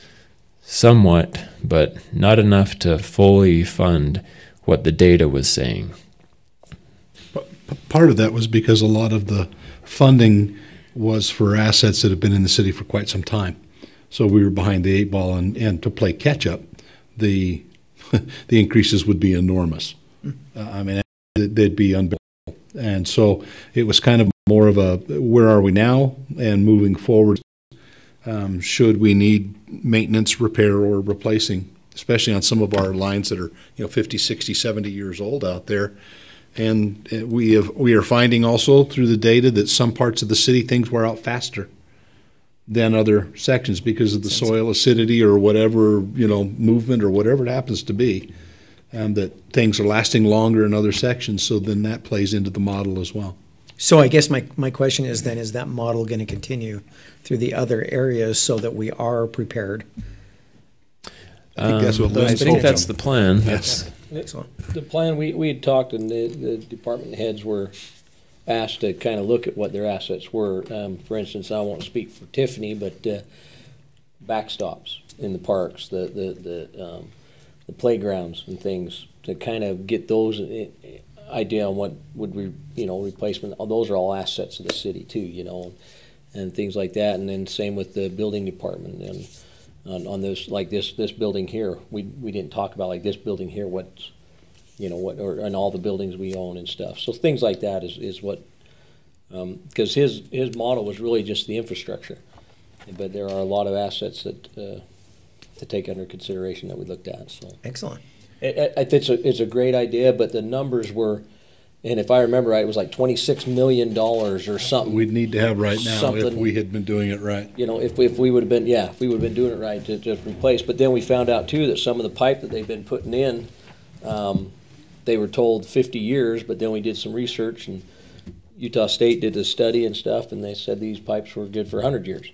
Speaker 12: somewhat, but not enough to fully fund what the data was saying.
Speaker 9: Part of that was because a lot of the funding was for assets that have been in the city for quite some time. So we were behind the eight ball, and to play catch up, the the increases would be enormous. They'd be unbearable. And so it was kind of more of a, where are we now and moving forward? Should we need maintenance, repair, or replacing, especially on some of our lines that are 50, 60, 70 years old out there. And we are finding also through the data that some parts of the city things wear out faster than other sections because of the soil acidity or whatever, movement or whatever it happens to be, that things are lasting longer in other sections. So then that plays into the model as well.
Speaker 10: So I guess my question is then, is that model going to continue through the other areas so that we are prepared?
Speaker 9: I think that's what Lynn's
Speaker 12: I think that's the plan.
Speaker 9: Yes.
Speaker 6: The plan, we had talked, and the department heads were asked to kind of look at what their assets were. For instance, I won't speak for Tiffany, but backstops in the parks, the playgrounds and things, to kind of get those idea on what would replacement. Those are all assets of the city too, and things like that. And then same with the building department and. On this, like this building here, we didn't talk about, like, this building here, what's, and all the buildings we own and stuff. So things like that is what, because his model was really just the infrastructure, but there are a lot of assets that to take under consideration that we looked at. So
Speaker 10: excellent.
Speaker 6: It's a great idea, but the numbers were. And if I remember right, it was like $26 million or something.
Speaker 9: We'd need to have right now if we had been doing it right.
Speaker 6: If we would have been, if we would have been doing it right to just replace. But then we found out too that some of the pipe that they've been putting in, they were told 50 years, but then we did some research, and Utah State did a study and stuff, and they said these pipes were good for 100 years.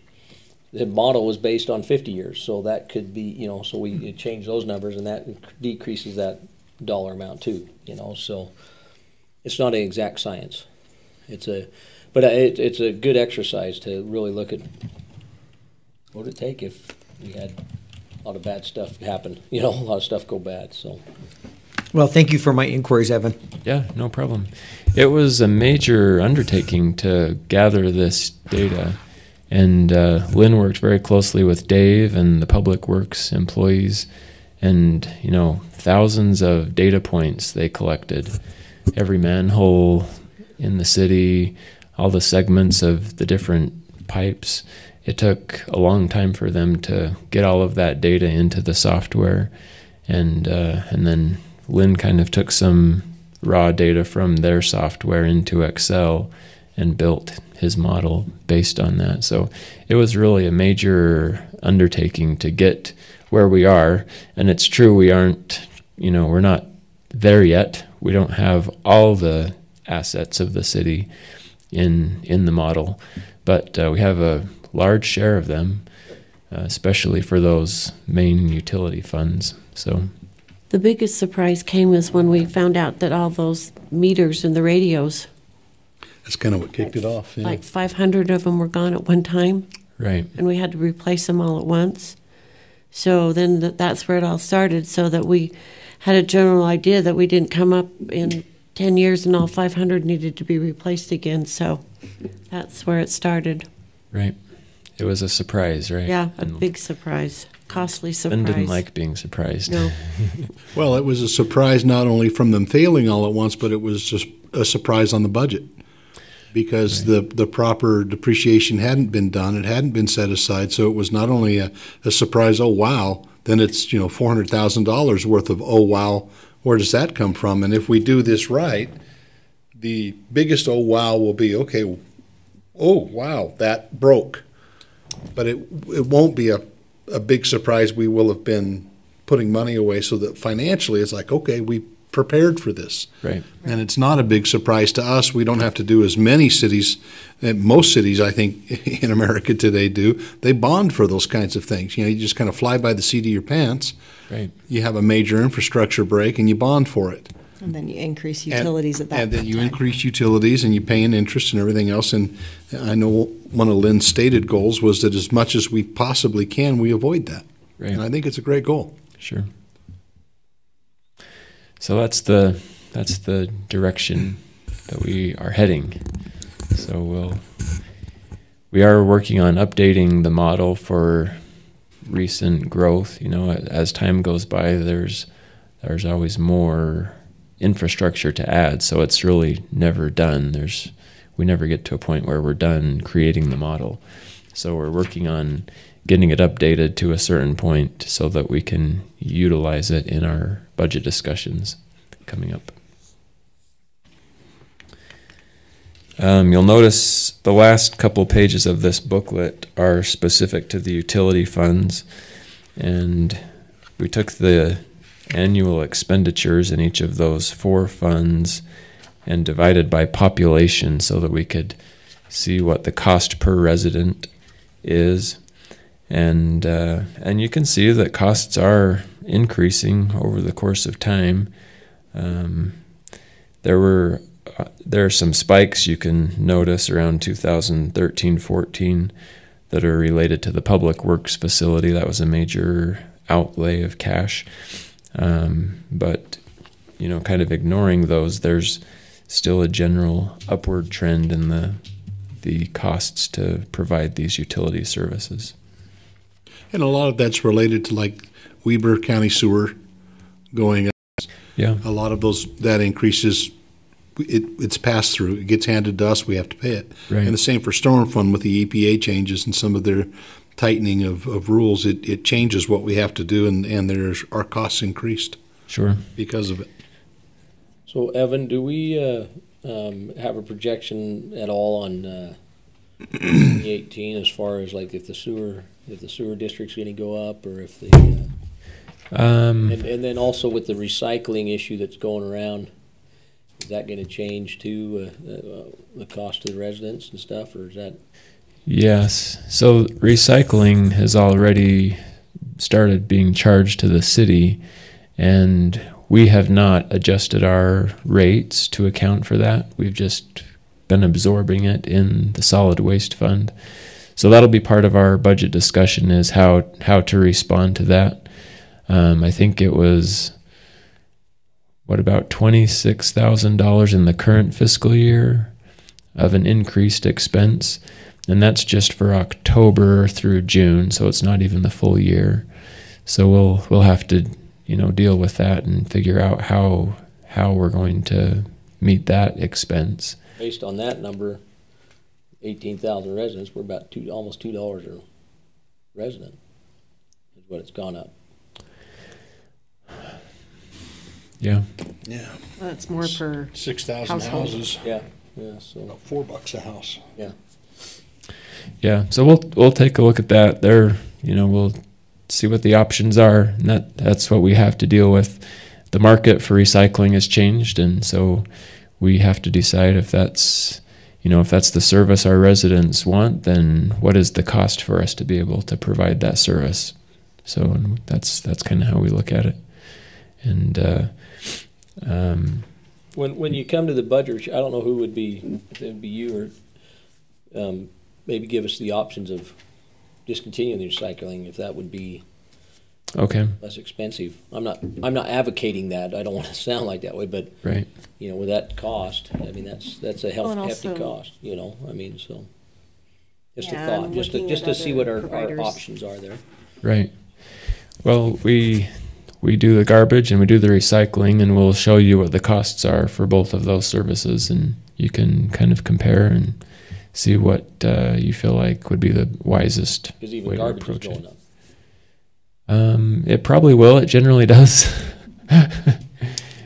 Speaker 6: the model was based on 50 years, so that could be, so we change those numbers, and that decreases that dollar amount too, so it's not an exact science. It's a good exercise to really look at what would it take if we had a lot of bad stuff happen, a lot of stuff go bad, so.
Speaker 10: Well, thank you for my inquiries, Evan.
Speaker 12: Yeah, no problem. It was a major undertaking to gather this data, and Lynn worked very closely with Dave and the Public Works employees, and thousands of data points they collected, every manhole in the city, all the segments of the different pipes. It took a long time for them to get all of that data into the software, and then Lynn kind of took some raw data from their software into Excel and built his model based on that. So it was really a major undertaking to get where we are. And it's true, we aren't, we're not there yet. We don't have all the assets of the city in the model, but we have a large share of them, especially for those main utility funds. So
Speaker 7: the biggest surprise came was when we found out that all those meters and the radios,
Speaker 9: That's kind of what kicked it off. Yeah.
Speaker 7: like 500 of them were gone at one time.
Speaker 12: right.
Speaker 7: And we had to replace them all at once. So then that's where it all started, so that we had a general idea that we didn't come up in 10 years and all 500 needed to be replaced again. So that's where it started.
Speaker 12: Right. It was a surprise, right?
Speaker 7: Yeah, a
Speaker 12: And
Speaker 7: big surprise. Costly surprise.
Speaker 12: Lynn didn't like being surprised.
Speaker 7: No.
Speaker 9: Well, it was a surprise not only from them failing all at once, but it was just a surprise on the budget because the proper depreciation hadn't been done. It hadn't been set aside. So it was not only a surprise, oh, wow, then it's, $400,000 worth of, oh, wow, where does that come from? And if we do this right, the biggest oh, wow will be, okay, oh, wow, that broke. But it won't be a big surprise. We will have been putting money away so that financially it's like, okay, we prepared for this.
Speaker 12: Right.
Speaker 9: And it's not a big surprise to us. We don't have to do as many cities, most cities I think in America today do. They bond for those kinds of things. You just kind of fly by the seat of your pants.
Speaker 12: Right.
Speaker 9: You have a major infrastructure break and you bond for it.
Speaker 4: And then you increase utilities at that
Speaker 9: And then you
Speaker 4: time.
Speaker 9: increase utilities and you pay in interest and everything else. And I know one of Lynn's stated goals was that as much as we possibly can, we avoid that.
Speaker 12: Right.
Speaker 9: And I think it's a great goal.
Speaker 12: Sure. So that's the direction that we are heading. So we are working on updating the model for recent growth. As time goes by, there's always more infrastructure to add, so it's really never done. We never get to a point where we're done creating the model. So we're working on getting it updated to a certain point so that we can utilize it in our budget discussions coming up. You'll notice the last couple pages of this booklet are specific to the utility funds, and we took the annual expenditures in each of those 4 funds and divided by population so that we could see what the cost per resident is. And you can see that costs are increasing over the course of time. There are some spikes you can notice around 2013-14 that are related to the Public Works facility. That was a major outlay of cash. But kind of ignoring those, there's still a general upward trend in the costs to provide these utility services.
Speaker 9: And a lot of that's related to like Weber County Sewer going up.
Speaker 12: Yeah.
Speaker 9: A lot of that increases, it's passed through. It gets handed to us, we have to pay it.
Speaker 12: Right.
Speaker 9: And the same for Storm Fund with the EPA changes and some of their tightening of rules. It changes what we have to do, and our costs increased.
Speaker 12: Sure.
Speaker 9: Because of it.
Speaker 6: So, Evan, do we have a projection at all on 2018 as far as like if the sewer district's going to go up, or if the and then also with the recycling issue that's going around, is that going to change too, the cost to the residents and stuff, or is that?
Speaker 12: Yes. So recycling has already started being charged to the city, and we have not adjusted our rates to account for that. We've just been absorbing it in the solid waste fund. So that'll be part of our budget discussion, is how to respond to that. I think it was, what, about $26,000 in the current fiscal year of an increased expense. And that's just for October through June, so it's not even the full year. So we'll have to, deal with that and figure out how we're going to meet that expense.
Speaker 6: Based on that number, 18,000 residents, we're about almost $2 a resident is what it's gone up.
Speaker 12: Yeah.
Speaker 3: Yeah.
Speaker 4: Well, that's more per
Speaker 3: 6,000
Speaker 4: household.
Speaker 3: houses.
Speaker 6: Yeah, so
Speaker 3: About $4 a house.
Speaker 6: yeah.
Speaker 12: Yeah, so we'll take a look at that. We'll see what the options are, and that's what we have to deal with. The market for recycling has changed, and so we have to decide if that's the service our residents want, then what is the cost for us to be able to provide that service. So that's kind of how we look at it. And
Speaker 6: When you come to the budget, I don't know who would be, if it would be you or maybe give us the options of discontinuing the recycling, if that would be
Speaker 12: okay,
Speaker 6: less expensive. I'm not advocating that. I don't want to sound like that way, but
Speaker 12: right.
Speaker 6: With that cost, I mean that's a
Speaker 4: Well, and
Speaker 6: hefty
Speaker 4: also-
Speaker 6: cost. So just
Speaker 4: Yeah,
Speaker 6: a thought,
Speaker 4: and
Speaker 6: just
Speaker 4: looking
Speaker 6: to
Speaker 4: at
Speaker 6: see
Speaker 4: other
Speaker 6: what our
Speaker 4: providers.
Speaker 6: options are there.
Speaker 12: Right. Well, we do the garbage and we do the recycling, and we'll show you what the costs are for both of those services, and you can kind of compare and see what you feel like would be the wisest
Speaker 6: Because even
Speaker 12: way to
Speaker 6: garbage is
Speaker 12: approach
Speaker 6: going
Speaker 12: it.
Speaker 6: up.
Speaker 12: It probably will. It generally does.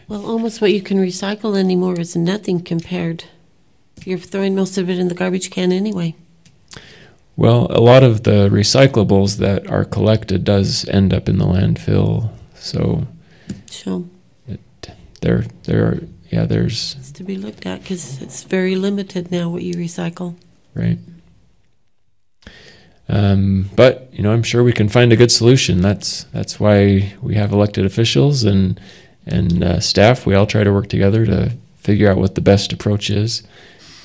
Speaker 7: Well, almost what you can recycle anymore is nothing compared. You're throwing most of it in the garbage can anyway.
Speaker 12: Well, a lot of the recyclables that are collected does end up in the landfill. So
Speaker 7: So
Speaker 12: there's
Speaker 7: it's to be looked at because it's very limited now what you recycle.
Speaker 12: right. But I'm sure we can find a good solution. That's why we have elected officials and staff. We all try to work together to figure out what the best approach is,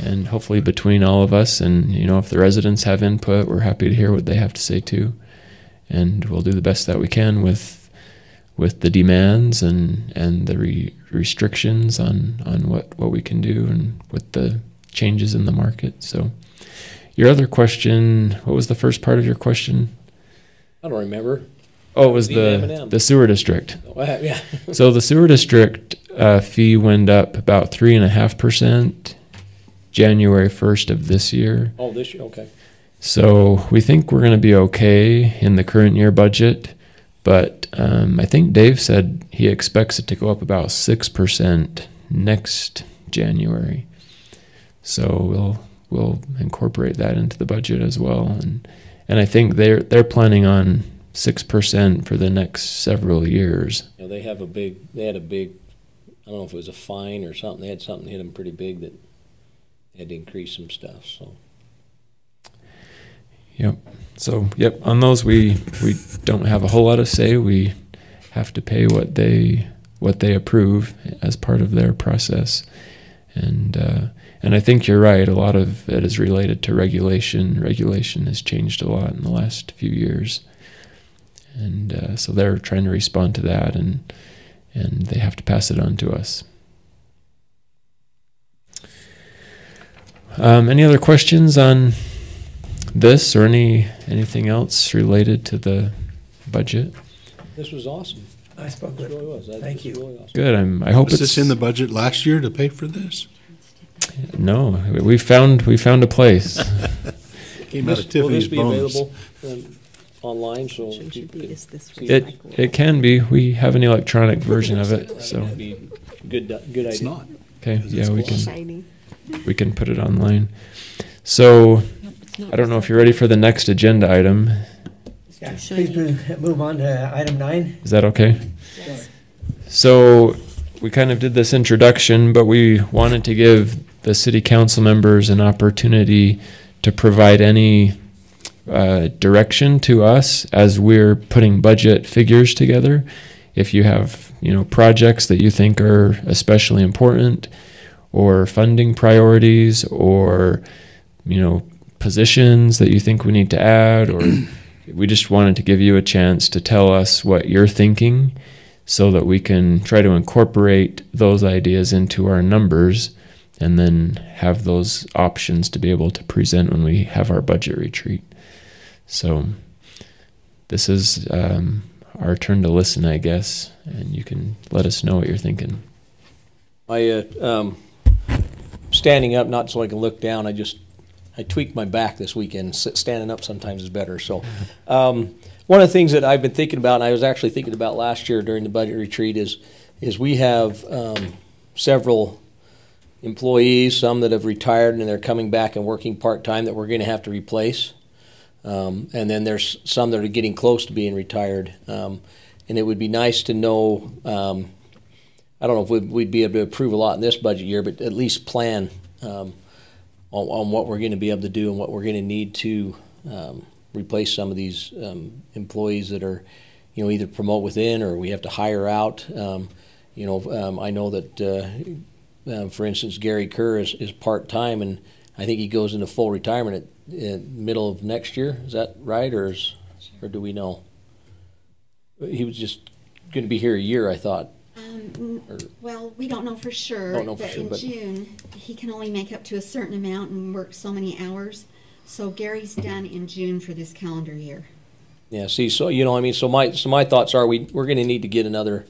Speaker 12: and hopefully between all of us, and if the residents have input, we're happy to hear what they have to say too, and we'll do the best that we can with the demands and the restrictions on what we can do, and with the changes in the market. So. Your other question, what was the first part of your question?
Speaker 6: I don't remember.
Speaker 12: Oh, it was
Speaker 6: M&M.
Speaker 12: the sewer district.
Speaker 6: Yeah.
Speaker 12: So the sewer district fee went up about 3.5% January 1st of this year.
Speaker 6: Oh, this year, okay.
Speaker 12: So we think we're going to be okay in the current year budget, but I think Dave said he expects it to go up about 6% next January. So we'll incorporate that into the budget as well, and I think they're planning on 6% for the next several years.
Speaker 6: They had a big, I don't know if it was a fine or something. They had something hit them pretty big that they had to increase some stuff. So.
Speaker 12: Yep. So on those we don't have a whole lot of say. We have to pay what they approve as part of their process, and I think you're right. A lot of it is related to regulation. Regulation has changed a lot in the last few years, and so they're trying to respond to that, and they have to pass it on to us. Any other questions on this or anything else related to the budget?
Speaker 6: This was awesome.
Speaker 1: I spoke
Speaker 6: It
Speaker 1: with
Speaker 6: really was.
Speaker 1: Thank you.
Speaker 6: Really awesome.
Speaker 12: Good. I hope
Speaker 3: Was
Speaker 12: it's
Speaker 3: this in the budget last year to pay for this?
Speaker 12: No, we found a place.
Speaker 3: Came out of
Speaker 6: Will
Speaker 3: Tiffany's
Speaker 6: this be
Speaker 3: bonus.
Speaker 6: available online? So
Speaker 4: Shouldn't you
Speaker 6: people
Speaker 4: beat
Speaker 6: can
Speaker 4: us this
Speaker 6: see
Speaker 4: week?
Speaker 12: It can be. We have an electronic version of it, so
Speaker 6: That'd be good idea.
Speaker 3: It's not.
Speaker 12: okay. Yeah,
Speaker 4: Shiny.
Speaker 12: we can put it online. So I don't know if you're ready for the next agenda item.
Speaker 1: Yeah, please move on to item 9.
Speaker 12: Is that okay? So we kind of did this introduction, but we wanted to give the city council members an opportunity to provide any direction to us as we're putting budget figures together. If you have, projects that you think are especially important, or funding priorities, or, positions that you think we need to add, or we just wanted to give you a chance to tell us what you're thinking so that we can try to incorporate those ideas into our numbers and then have those options to be able to present when we have our budget retreat. So this is our turn to listen, I guess, and you can let us know what you're thinking.
Speaker 6: Standing up, not so I can look down, I tweaked my back this weekend. Standing up sometimes is better. So one of the things that I've been thinking about, and I was actually thinking about last year during the budget retreat, is we have several employees, some that have retired and they're coming back and working part-time that we're going to have to replace. And then there's some that are getting close to being retired. And it would be nice to know, I don't know if we'd be able to approve a lot in this budget year, but at least plan on what we're going to be able to do and what we're going to need to replace some of these employees that are, either promote within or we have to hire out. I know that, for instance, Gary Kerr is part-time, and I think he goes into full retirement at middle of next year. Is that right, or do we know? He was just going to be here a year, I thought.
Speaker 11: Well, we don't know for sure. But in June, he can only make up to a certain amount and work so many hours. So Gary's done in June for this calendar year.
Speaker 6: Yeah. See, so so my thoughts are we're going to need to get another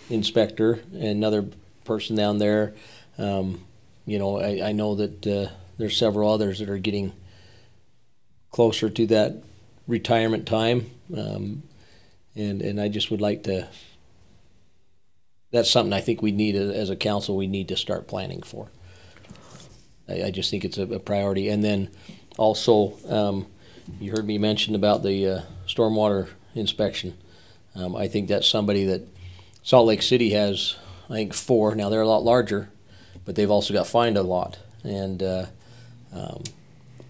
Speaker 6: inspector and another person down there. I know that there's several others that are getting closer to that retirement time, and I just would like to. That's something I think we need as a council. We need to start planning for. I just think it's a priority. And then also, you heard me mention about the stormwater inspection. I think that's somebody that Salt Lake City has, I think, 4. Now they're a lot larger, but they've also got fined a lot, and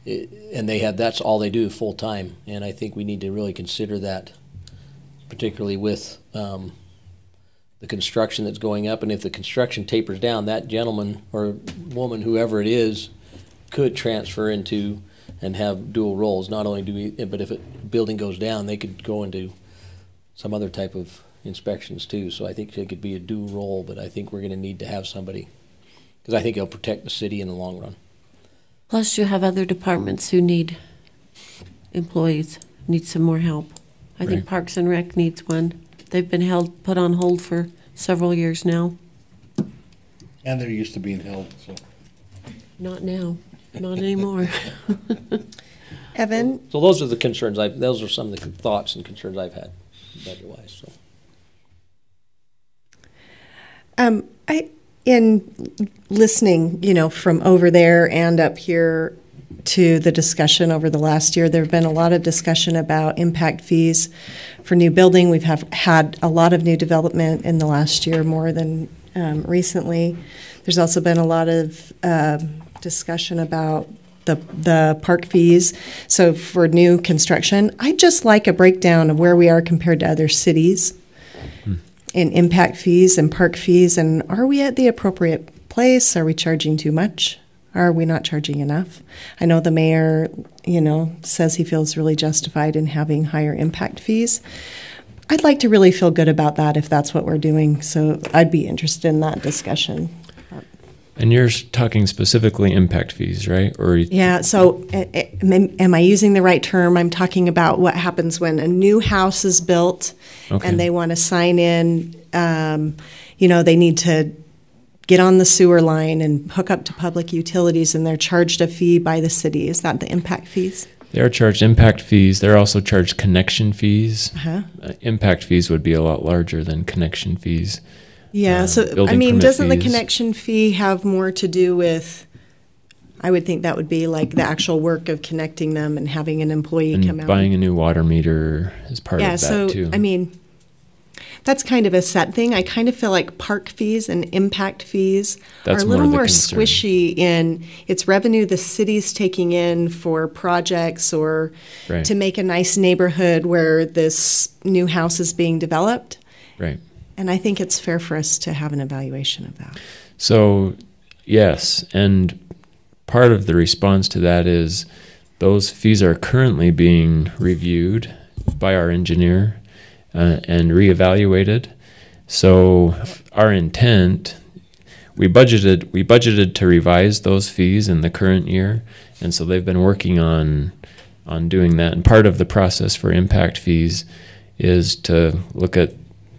Speaker 6: they have, that's all they do full time. And I think we need to really consider that, particularly with the construction that's going up. And if the construction tapers down, that gentleman or woman, whoever it is, could transfer into and have dual roles. Not only do we, but if a building goes down, they could go into some other type of inspections too. So I think it could be a dual role, but I think we're going to need to have somebody, because I think it'll protect the city in the long run.
Speaker 7: Plus, you have other departments who need employees, need some more help. I think Parks and Rec needs one. They've been put on hold for several years now.
Speaker 3: And they're used to being held, so.
Speaker 7: Not now, not anymore.
Speaker 4: Evan?
Speaker 6: So those are the concerns those are some of the thoughts and concerns I've had budget-wise. So.
Speaker 4: In listening, from over there and up here to the discussion over the last year, there have been a lot of discussion about impact fees for new building. We've had a lot of new development in the last year, more than recently. There's also been a lot of discussion about the park fees. So for new construction, I'd just like a breakdown of where we are compared to other cities in impact fees and park fees. And are we at the appropriate place? Are we charging too much? Are we not charging enough? I know the mayor, says he feels really justified in having higher impact fees. I'd like to really feel good about that if that's what we're doing. So I'd be interested in that discussion.
Speaker 12: And you're talking specifically impact fees, right? Or
Speaker 4: yeah. So am I using the right term? I'm talking about what happens when a new house is built and they want to sign in. They need to get on the sewer line and hook up to public utilities, and they're charged a fee by the city. Is that the impact fees?
Speaker 12: They are charged impact fees. They're also charged connection fees.
Speaker 4: Uh-huh.
Speaker 12: Impact fees would be a lot larger than connection fees.
Speaker 4: Yeah, so doesn't the connection fee have more to do with, I would think that would be like the actual work of connecting them and having an employee come out.
Speaker 12: Buying a new water meter is part of that too.
Speaker 4: that's kind of a set thing. I kind of feel like park fees and impact fees
Speaker 12: That's
Speaker 4: are a little
Speaker 12: more the
Speaker 4: more
Speaker 12: concern.
Speaker 4: squishy in its revenue the city's taking in for projects or
Speaker 12: Right.
Speaker 4: to make a nice neighborhood where this new house is being developed.
Speaker 12: Right.
Speaker 4: And I think it's fair for us to have an evaluation of that.
Speaker 12: So, yes, and part of the response to that is those fees are currently being reviewed by our engineer and reevaluated. So, our intent, we budgeted to revise those fees in the current year, and so they've been working on doing that. And part of the process for impact fees is to look at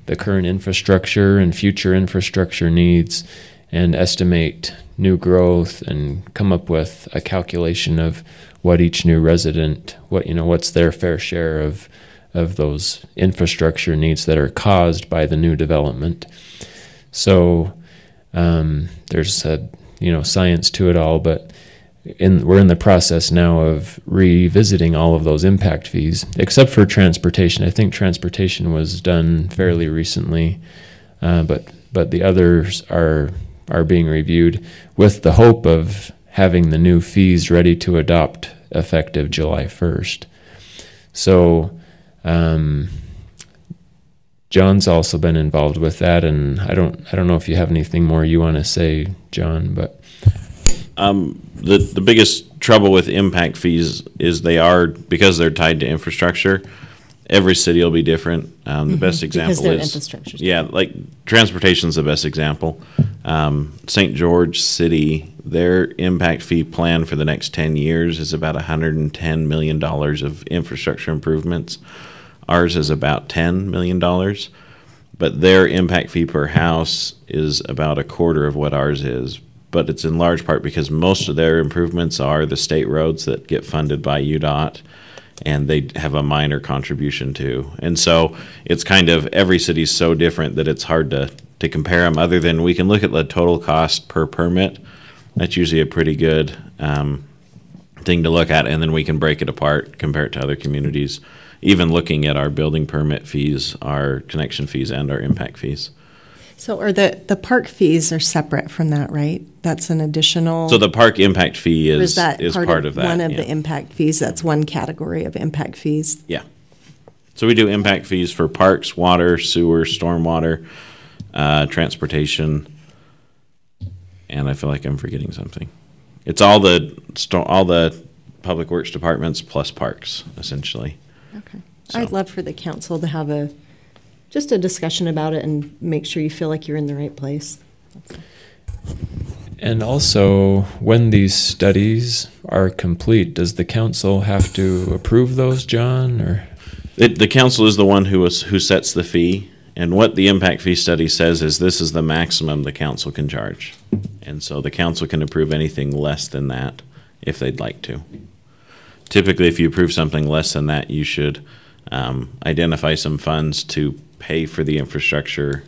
Speaker 12: the current infrastructure and future infrastructure needs and estimate new growth and come up with a calculation of what each new resident, what's their fair share of those infrastructure needs that are caused by the new development. So there's science to it all, but we're in the process now of revisiting all of those impact fees, except for transportation. I think transportation was done fairly recently, but the others are being reviewed with the hope of having the new fees ready to adopt effective July 1st. So John's also been involved with that, and I don't know if you have anything more you want to say, John, but
Speaker 2: the biggest trouble with impact fees is because they're tied to infrastructure. Every city will be different. The best example
Speaker 4: their
Speaker 2: is
Speaker 4: infrastructure's
Speaker 2: like transportation's the best example. St. George City, their impact fee plan for the next 10 years is about $110 million of infrastructure improvements. Ours is about $10 million, but their impact fee per house is about a quarter of what ours is. But it's in large part because most of their improvements are the state roads that get funded by UDOT, and they have a minor contribution too. And so it's kind of, every city's so different that it's hard to compare them, other than we can look at the total cost per permit. That's usually a pretty good thing to look at, and then we can break it apart, compare it to other communities, even looking at our building permit fees, our connection fees, and our impact fees.
Speaker 4: So are the park fees are separate from that, right? That's an additional.
Speaker 2: So the park impact fee
Speaker 4: or
Speaker 2: is
Speaker 4: that
Speaker 2: part of that.
Speaker 4: One of
Speaker 2: yeah.
Speaker 4: the impact fees. That's one category of impact fees.
Speaker 2: Yeah. So we do impact fees for parks, water, sewer, stormwater, transportation, and I feel like I'm forgetting something. It's all the public works departments plus parks, essentially.
Speaker 4: Okay.
Speaker 2: So.
Speaker 4: I'd love for the council to have just a discussion about it and make sure you feel like you're in the right place.
Speaker 12: And also, when these studies are complete, does the council have to approve those, John? Or
Speaker 2: the council is the one who sets the fee, and what the impact fee study says is this is the maximum the council can charge, and so the council can approve anything less than that if they'd like to. Typically, if you approve something less than that, you should identify some funds to pay for the infrastructure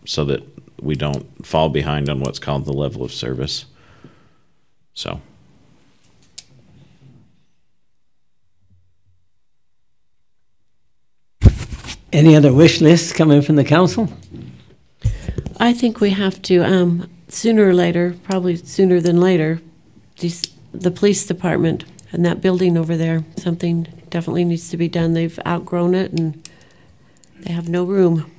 Speaker 2: so that we don't fall behind on what's called the level of service. So.
Speaker 1: Any other wish lists coming from the council?
Speaker 7: I think we have to, sooner or later, probably sooner than later, the police department and that building over there, something definitely needs to be done. They've outgrown it and they have no room.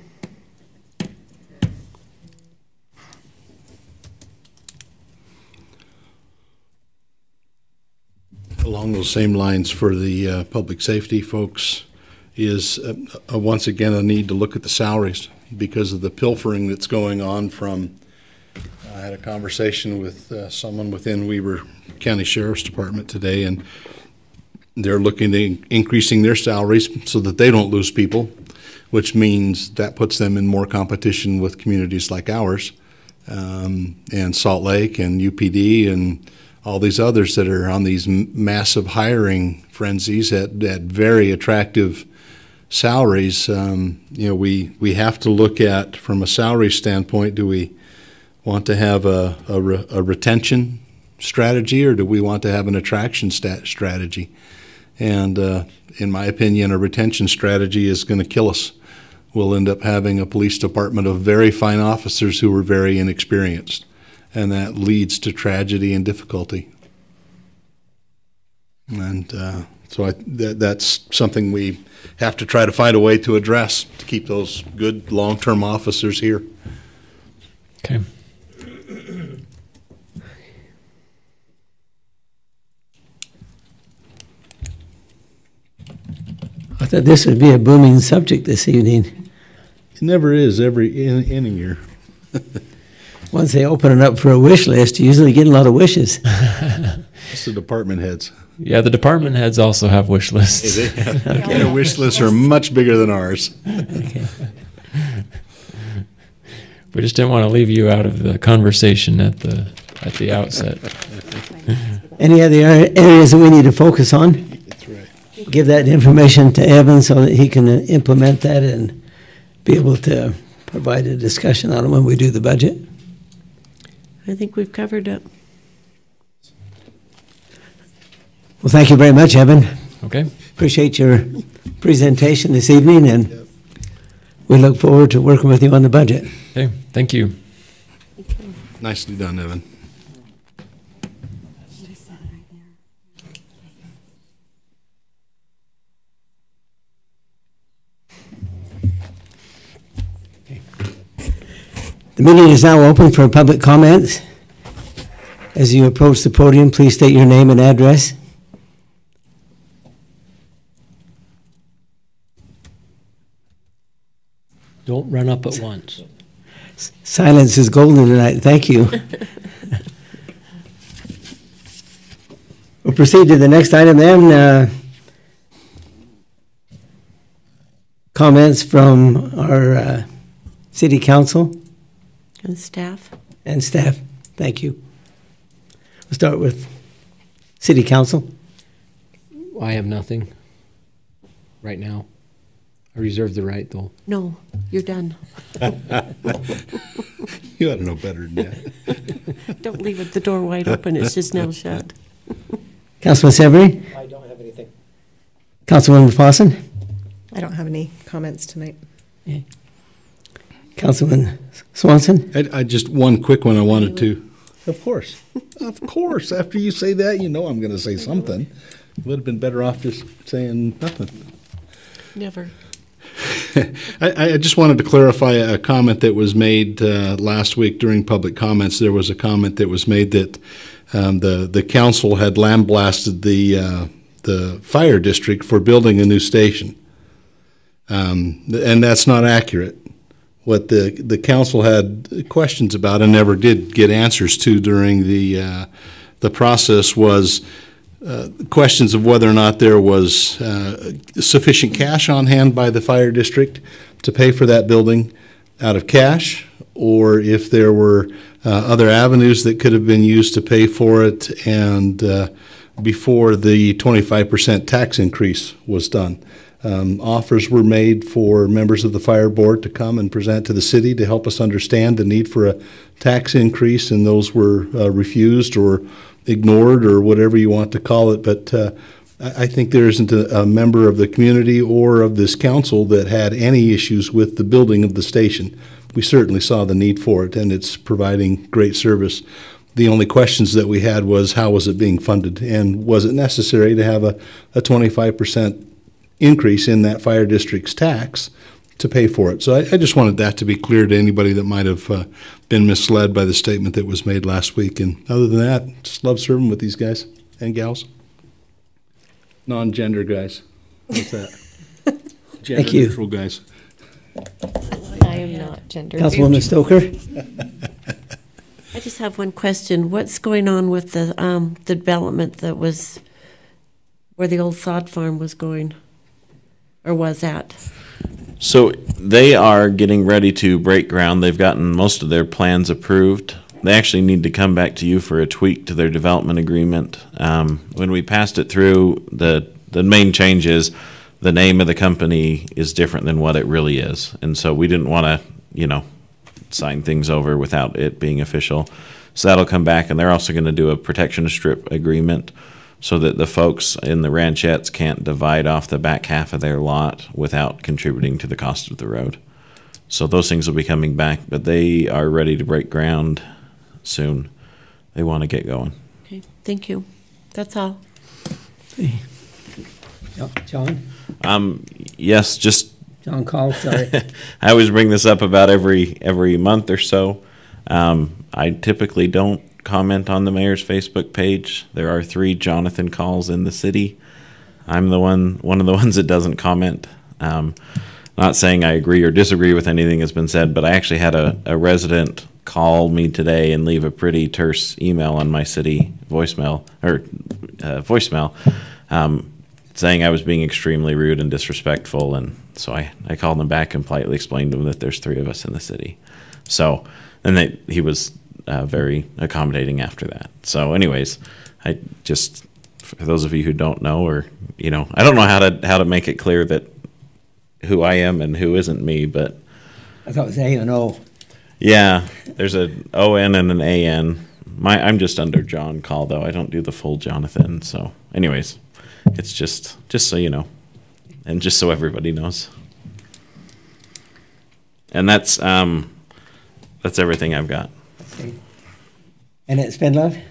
Speaker 9: Along those same lines for the public safety folks is once again a need to look at the salaries because of the pilfering that's going on from, I had a conversation with someone within Weber County Sheriff's Department today, and they're looking at increasing their salaries so that they don't lose people, which means that puts them in more competition with communities like ours, and Salt Lake and UPD and all these others that are on these massive hiring frenzies at very attractive salaries. We have to look at, from a salary standpoint, do we want to have a retention strategy or do we want to have an attraction strategy? And in my opinion, a retention strategy is going to kill us we'll end up having a police department of very fine officers who are very inexperienced, and that leads to tragedy and difficulty. And so that's something we have to try to find a way to address to keep those good long-term officers here.
Speaker 12: Okay.
Speaker 1: I thought this would be a booming subject this evening.
Speaker 9: It never is any year.
Speaker 1: Once they open it up for a wish list, you usually get a lot of wishes.
Speaker 9: It's the department heads.
Speaker 12: Yeah, the department heads also have wish lists.
Speaker 9: Their wish lists are much bigger than ours.
Speaker 1: Okay.
Speaker 12: We just didn't want to leave you out of the conversation at the outset.
Speaker 1: Any other areas that we need to focus on?
Speaker 9: That's right.
Speaker 1: Give that information to Evan so that he can implement that and be able to provide a discussion on it when we do the budget.
Speaker 7: I think we've covered it.
Speaker 1: Well, thank you very much, Evan.
Speaker 12: Okay.
Speaker 1: Appreciate your presentation this evening, and we look forward to working with you on the budget.
Speaker 12: Okay. Thank you.
Speaker 9: Nicely done, Evan.
Speaker 1: The meeting is now open for public comments. As you approach the podium, please state your name and address.
Speaker 6: Don't run up at once.
Speaker 1: Silence is golden tonight. Thank you. We'll proceed to the next item then. Comments from our city council
Speaker 7: And staff.
Speaker 1: and staff. Thank you. We'll start with city council.
Speaker 6: I have nothing right now. I reserve the right, though.
Speaker 7: No, you're done.
Speaker 9: You ought to know better than that.
Speaker 7: Don't leave it the door wide open. It's just now shut.
Speaker 1: Councilman Severy?
Speaker 10: I don't have anything.
Speaker 1: Councilwoman Fossen?
Speaker 4: I don't have any comments tonight.
Speaker 1: Councilman Swanson?
Speaker 9: I just one quick one I wanted to. Of course. Of course. After you say that, you know I'm going to say something. Would have been better off just saying nothing.
Speaker 7: Never.
Speaker 9: I just wanted to clarify a comment that was made last week during public comments. There was a comment that was made that the council had lambasted the fire district for building a new station. And that's not accurate. What the council had questions about and never did get answers to during the process was questions of whether or not there was sufficient cash on hand by the fire district to pay for that building out of cash, or if there were other avenues that could have been used to pay for it, and before the 25% tax increase was done. Offers were made for members of the fire board to come and present to the city to help us understand the need for a tax increase, and those were refused or ignored or whatever you want to call it. But I think there isn't a member of the community or of this council that had any issues with the building of the station. We certainly saw the need for it, and it's providing great service. The only questions that we had was how was it being funded, and was it necessary to have a 25% increase in that fire district's tax to pay for it. So I just wanted that to be clear to anybody that might have been misled by the statement that was made last week. And other than that, just love serving with these guys and gals. Non-gender guys. What's that?
Speaker 1: Thank you.
Speaker 9: Gender-neutral guys.
Speaker 7: I am not gender.
Speaker 1: Councilwoman Stoker?
Speaker 7: I just have one question. What's going on with the development that was where the old sod farm was going, or was at?
Speaker 2: So they are getting ready to break ground. They've gotten most of their plans approved. They actually need to come back to you for a tweak to their development agreement. When we passed it through, the main change is the name of the company is different than what it really is. And so we didn't want to, sign things over without it being official. So that'll come back, and they're also going to do a protection strip agreement so that the folks in the ranchettes can't divide off the back half of their lot without contributing to the cost of the road. So those things will be coming back, but they are ready to break ground soon. They want to get going.
Speaker 7: Okay, thank you. That's all.
Speaker 1: John?
Speaker 2: Yes, just
Speaker 1: John Call, sorry.
Speaker 2: I always bring this up about every month or so. I typically don't comment on the mayor's Facebook page. There are 3 Jonathan Calls in the city. I'm one of the ones that doesn't comment. Not saying I agree or disagree with anything that's been said, but I actually had a resident call me today and leave a pretty terse email on my city voicemail saying I was being extremely rude and disrespectful, and so I called him back and politely explained to him that there's 3 of us in the city. So, and he was very accommodating after that. So, anyways, I just, for those of you who don't know, or I don't know how to make it clear that who I am and who isn't me, but
Speaker 1: I thought it was A and O.
Speaker 2: Yeah, there's an O-N and an A-N. I'm just under John Call, though. I don't do the full Jonathan. So, anyways, it's just so you know, and just so everybody knows. And that's everything I've got.
Speaker 1: Okay. Annette Spindlove?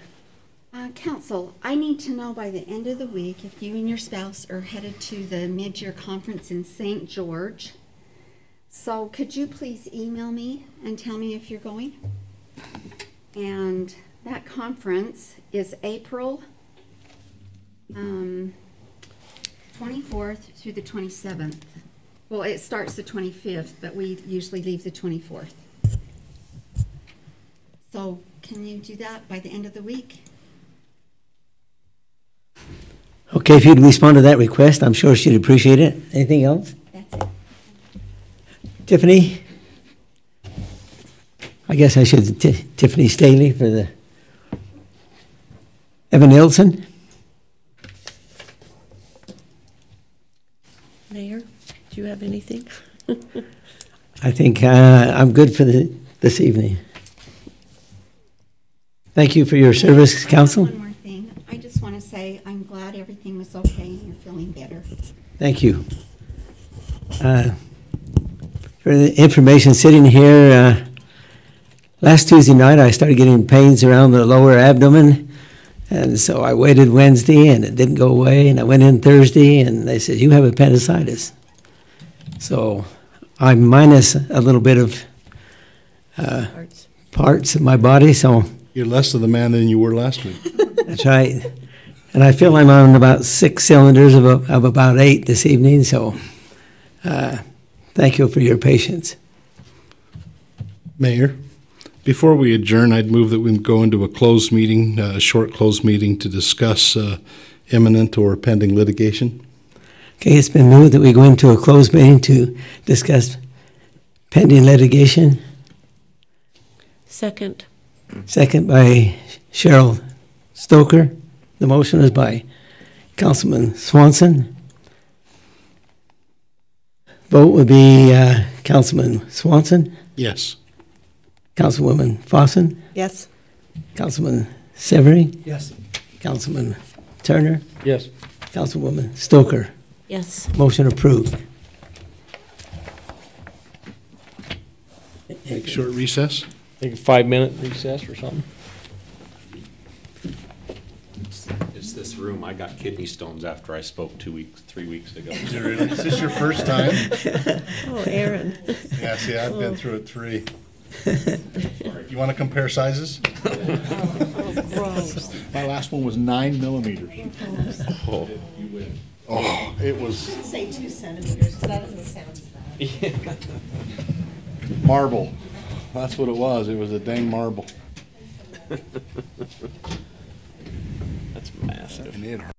Speaker 11: Council, I need to know by the end of the week if you and your spouse are headed to the mid-year conference in St. George. So could you please email me and tell me if you're going? And that conference is April 24th through the 27th. Well, it starts the 25th, but we usually leave the 24th. So can you do that by the end of the week?
Speaker 1: Okay, if you'd respond to that request, I'm sure she'd appreciate it. Anything else?
Speaker 11: That's it.
Speaker 1: Tiffany? I guess I should Tiffany Staley for the Evan Nilsson?
Speaker 7: Mayor, do you have anything?
Speaker 1: I think I'm good for this evening. Thank you for your service, Council.
Speaker 11: One more thing. I just want to say I'm glad everything was okay and you're feeling better.
Speaker 1: Thank you. For the information sitting here, last Tuesday night I started getting pains around the lower abdomen, and so I waited Wednesday and it didn't go away, and I went in Thursday and they said, you have appendicitis. So I'm minus a little bit of parts of my body, so.
Speaker 9: You're less of the man than you were last week.
Speaker 1: That's right. And I feel I'm on about 6 cylinders of about 8 this evening, so thank you for your patience.
Speaker 9: Mayor, before we adjourn, I'd move that we go into a closed meeting, a short closed meeting to discuss imminent or pending litigation.
Speaker 1: Okay, it's been moved that we go into a closed meeting to discuss pending litigation.
Speaker 7: Second.
Speaker 1: Second by Cheryl Stoker. The motion is by Councilman Swanson. Vote would be Councilman Swanson.
Speaker 9: Yes.
Speaker 1: Councilwoman Fossen.
Speaker 4: Yes.
Speaker 1: Councilman Severing.
Speaker 10: Yes.
Speaker 1: Councilman Turner.
Speaker 6: Yes.
Speaker 1: Councilwoman Stoker.
Speaker 7: Yes.
Speaker 1: Motion approved.
Speaker 9: Take a short recess.
Speaker 6: Take a 5-minute recess or something.
Speaker 13: It's this room. I got kidney stones after I spoke 3 weeks ago.
Speaker 9: Is this your first time?
Speaker 7: Oh, Aaron.
Speaker 9: Yeah, see, I've been through it 3. You want to compare sizes?
Speaker 7: Gross.
Speaker 3: My last one was 9 millimeters. Oh, it was
Speaker 4: Say 2 centimeters, because that doesn't sound bad.
Speaker 3: marble. That's what it was. It was a dang marble.
Speaker 2: That's massive.
Speaker 3: And it hurt.